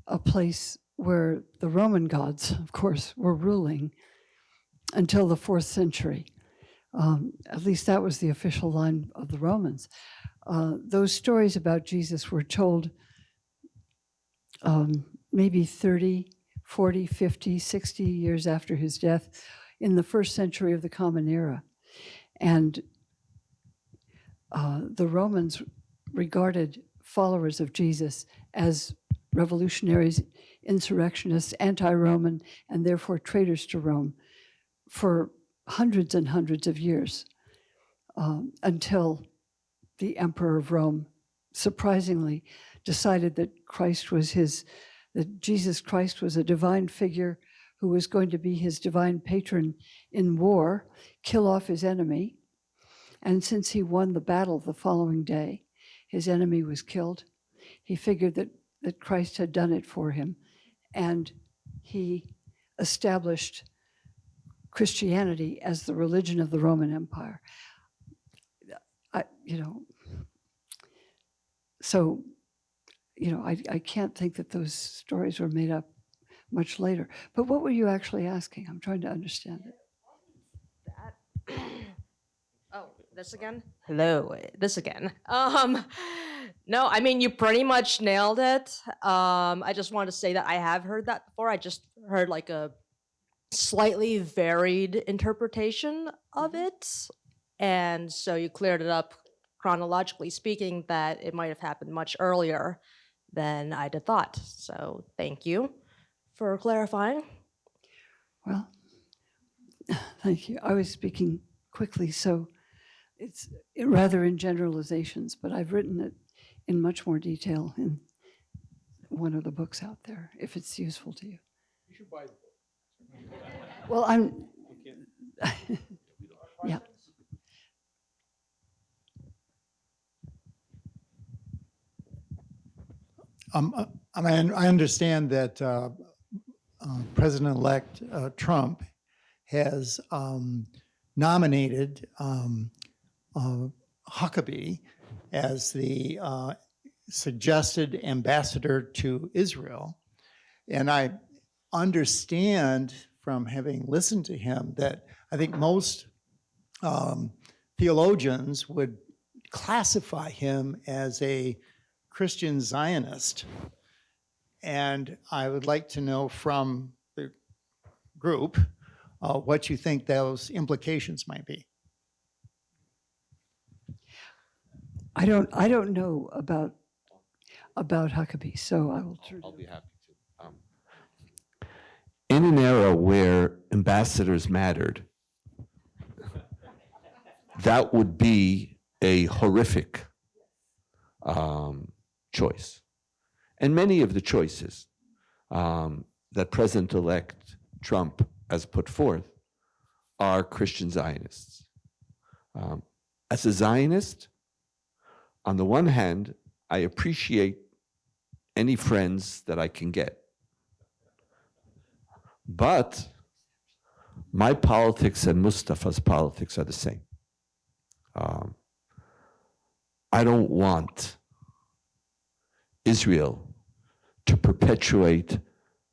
a place where the Roman gods, of course, were ruling until the 4th century. At least that was the official line of the Romans. Those stories about Jesus were told maybe 30, 40, 50, 60 years after his death in the 1st century of the Common Era. And the Romans regarded followers of Jesus as revolutionaries, insurrectionists, anti-Roman, and therefore traitors to Rome for hundreds and hundreds of years, until the Emperor of Rome surprisingly decided that Jesus Christ was a divine figure who was going to be his divine patron in war, kill off his enemy. And since he won the battle the following day, his enemy was killed. He figured that Christ had done it for him, and he established Christianity as the religion of the Roman Empire. I can't think that those stories were made up much later. But what were you actually asking? I'm trying to understand it.
That. Oh, this again? Hello, this again. No, I mean, you pretty much nailed it. I just wanted to say that I have heard that before. I just heard like a slightly varied interpretation of it. And so you cleared it up chronologically speaking that it might have happened much earlier than I'd have thought. So thank you for clarifying.
Well, thank you. I was speaking quickly, so it's rather in generalizations, but I've written it in much more detail in one of the books out there, if it's useful to you.
You should buy the book.
Well, I'm, yeah.
I understand that President-elect Trump has nominated Huckabee as the suggested ambassador to Israel. And I understand from having listened to him that I think most theologians would classify him as a Christian Zionist. And I would like to know from the group what you think those implications might be.
I don't know about Huckabee, so I will turn.
I'll be happy to. In an era where ambassadors mattered, that would be a horrific choice. And many of the choices that President-elect Trump has put forth are Christian Zionists. As a Zionist, on the one hand, I appreciate any friends that I can get. But my politics and Mustafa's politics are the same. I don't want Israel to perpetuate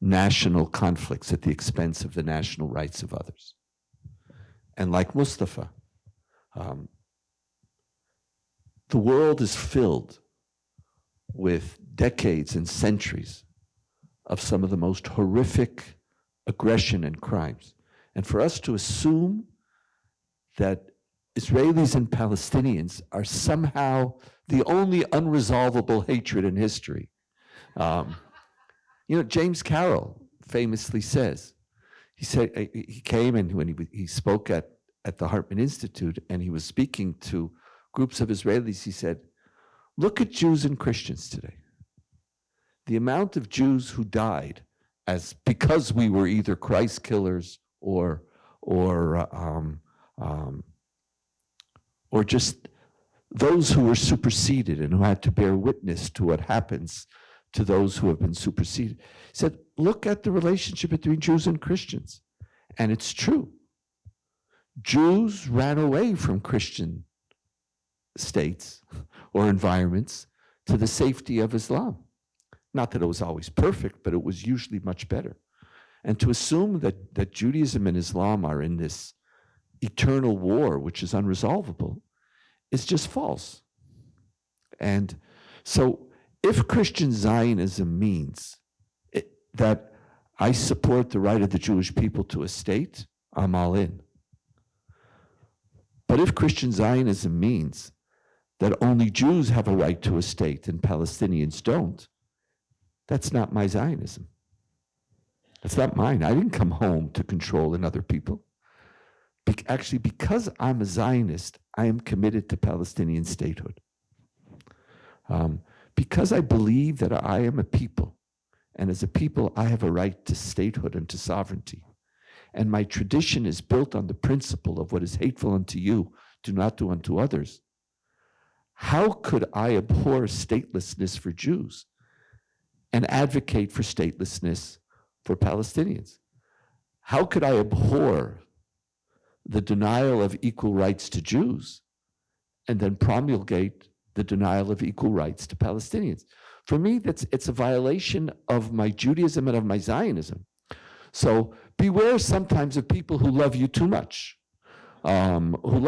national conflicts at the expense of the national rights of others. And like Mustafa, the world is filled with decades and centuries of some of the most horrific aggression and crimes. And for us to assume that Israelis and Palestinians are somehow the only unresolvable hatred in history. James Carroll famously says, he came and when he spoke at the Hartman Institute and he was speaking to groups of Israelis, he said, look at Jews and Christians today. The amount of Jews who died because we were either Christ killers or just those who were superseded and who had to bear witness to what happens to those who have been superseded. He said, look at the relationship between Jews and Christians. And it's true. Jews ran away from Christian states or environments to the safety of Islam. Not that it was always perfect, but it was usually much better. And to assume that Judaism and Islam are in this eternal war, which is unresolvable, is just false. And so if Christian Zionism means that I support the right of the Jewish people to a state, I'm all in. But if Christian Zionism means that only Jews have a right to a state and Palestinians don't, that's not my Zionism. That's not mine. I didn't come home to control another people. Actually, because I'm a Zionist, I am committed to Palestinian statehood. Because I believe that I am a people, and as a people, I have a right to statehood and to sovereignty. And my tradition is built on the principle of what is hateful unto you, do not do unto others. How could I abhor statelessness for Jews and advocate for statelessness for Palestinians? How could I abhor the denial of equal rights to Jews and then promulgate the denial of equal rights to Palestinians? For me, it's a violation of my Judaism and of my Zionism. So beware sometimes of people who love you too much, and who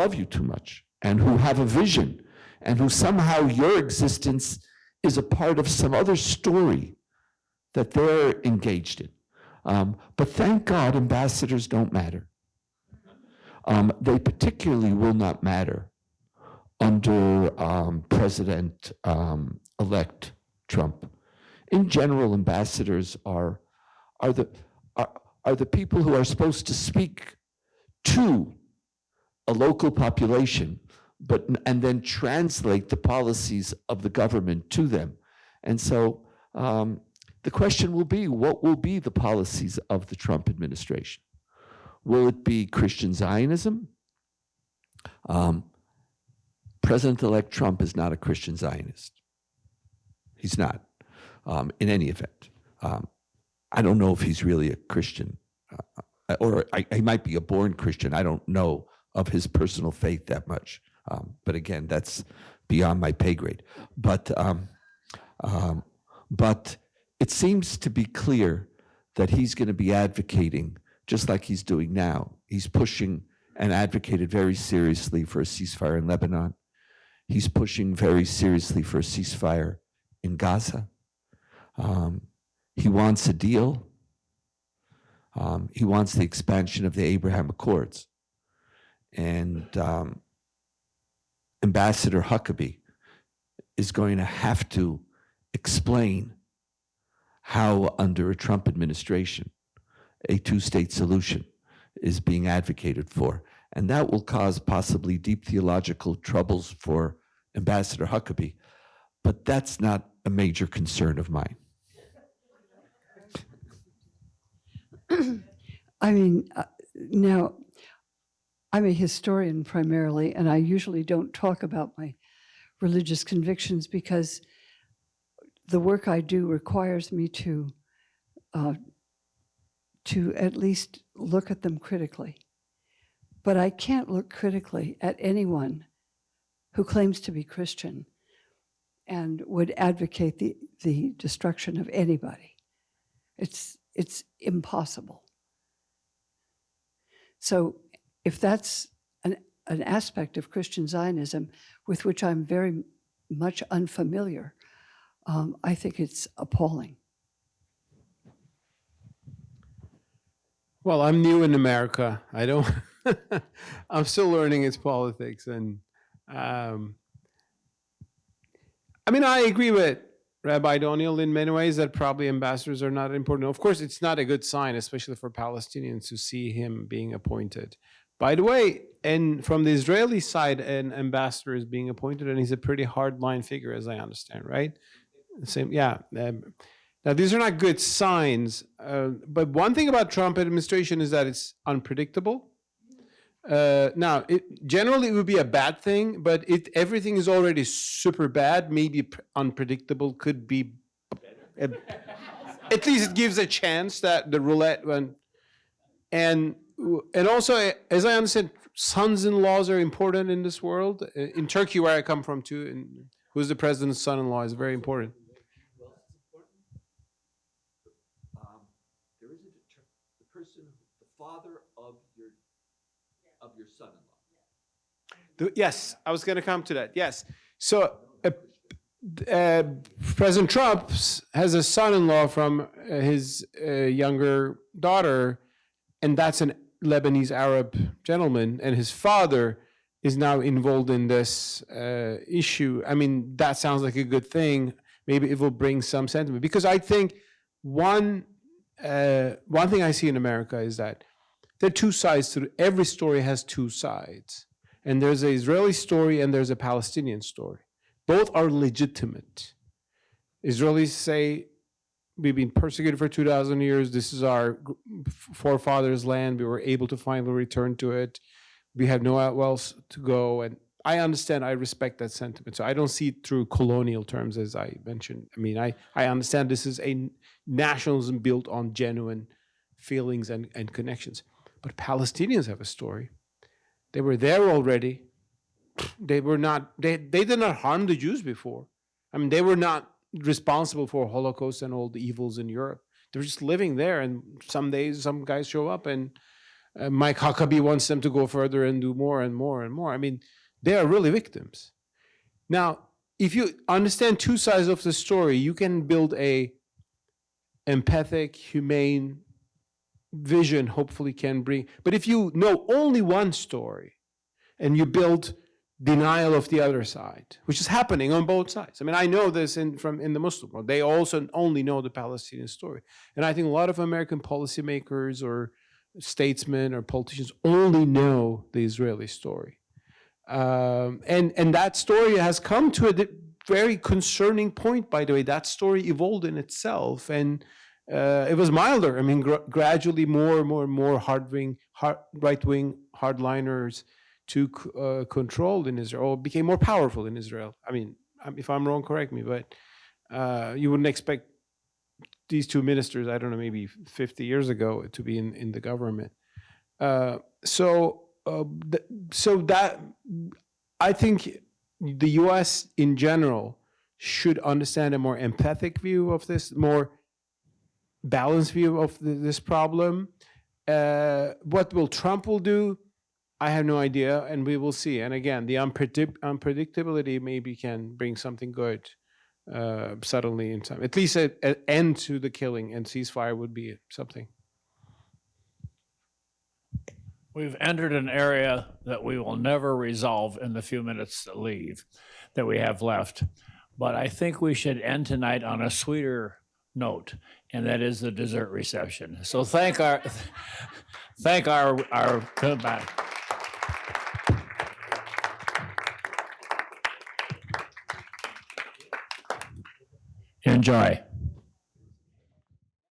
have a vision, and who somehow your existence is a part of some other story that they're engaged in. But thank God ambassadors don't matter. They particularly will not matter under President-elect Trump. In general, ambassadors are the people who are supposed to speak to a local population, and then translate the policies of the government to them. And so the question will be, what will be the policies of the Trump administration? Will it be Christian Zionism? President-elect Trump is not a Christian Zionist. He's not, in any event. I don't know if he's really a Christian, or he might be a born Christian. I don't know of his personal faith that much. But again, that's beyond my pay grade. But it seems to be clear that he's going to be advocating, just like he's doing now. He's pushing and advocated very seriously for a ceasefire in Lebanon. He's pushing very seriously for a ceasefire in Gaza. He wants a deal. He wants the expansion of the Abraham Accords. And Ambassador Huckabee is going to have to explain how, under a Trump administration, a two-state solution is being advocated for. And that will cause possibly deep theological troubles for Ambassador Huckabee, but that's not a major concern of mine.
I mean, now, I'm a historian primarily, and I usually don't talk about my religious convictions because the work I do requires me to at least look at them critically. But I can't look critically at anyone who claims to be Christian and would advocate the destruction of anybody. It's impossible. So if that's an aspect of Christian Zionism with which I'm very much unfamiliar, I think it's appalling.
Well, I'm new in America. I don't I'm still learning its politics, and I mean, I agree with Rabbi Doniel in many ways that probably ambassadors are not important. Of course, it's not a good sign, especially for Palestinians, to see him being appointed. By the way, and from the Israeli side, an ambassador is being appointed, and he's a pretty hardline figure, as I understand, right? Same, yeah. Now, these are not good signs, but one thing about Trump administration is that it's unpredictable. Now, generally, it would be a bad thing, but everything is already super bad. Maybe unpredictable could be at least it gives a chance that the roulette went. And also, as I understand, sons-in-laws are important in this world. In Turkey, where I come from, too, and who's the president's son-in-law is very important.
There is the person, the father of your son-in-law.
Yes, I was going to come to that. Yes. So President Trump has a son-in-law from his younger daughter, and that's an Lebanese Arab gentleman, and his father is now involved in this issue. I mean, that sounds like a good thing. Maybe it will bring some sentiment, because I think one thing I see in America is that there are two sides to every story. Has two sides, and there's an Israeli story and there's a Palestinian story. Both are legitimate. Israelis say, we've been persecuted for 2,000 years. This is our forefathers' land. We were able to finally return to it. We have nowhere else to go. And I understand, I respect that sentiment. So I don't see it through colonial terms, as I mentioned. I mean, I understand this is a nationalism built on genuine feelings and connections. But Palestinians have a story. They were there already. They did not harm the Jews before. I mean, they were not responsible for Holocaust and all the evils in Europe. They were just living there, and some days some guys show up, and Mike Huckabee wants them to go further and do more and more and more. I mean, they are really victims. Now, if you understand two sides of the story, you can build a empathic, humane vision, hopefully can bring. But if you know only one story and you build denial of the other side, which is happening on both sides. I mean, I know this in the Muslim world. They also only know the Palestinian story. And I think a lot of American policymakers or statesmen or politicians only know the Israeli story. And that story has come to a very concerning point, by the way. That story evolved in itself, and it was milder. I mean, gradually more and more right-wing hardliners took control in Israel, or became more powerful in Israel. I mean, if I'm wrong, correct me, but you wouldn't expect these two ministers, I don't know, maybe 50 years ago, to be in the government. So that, I think the U.S. in general should understand a more empathic view of this, more balanced view of this problem. What will Trump will do? I have no idea, and we will see. And again, the unpredictability maybe can bring something good suddenly in time. At least an end to the killing, and ceasefire would be something.
We've entered an area that we will never resolve in the few minutes that we have left. But I think we should end tonight on a sweeter note, and that is the dessert reception. So thank our enjoy.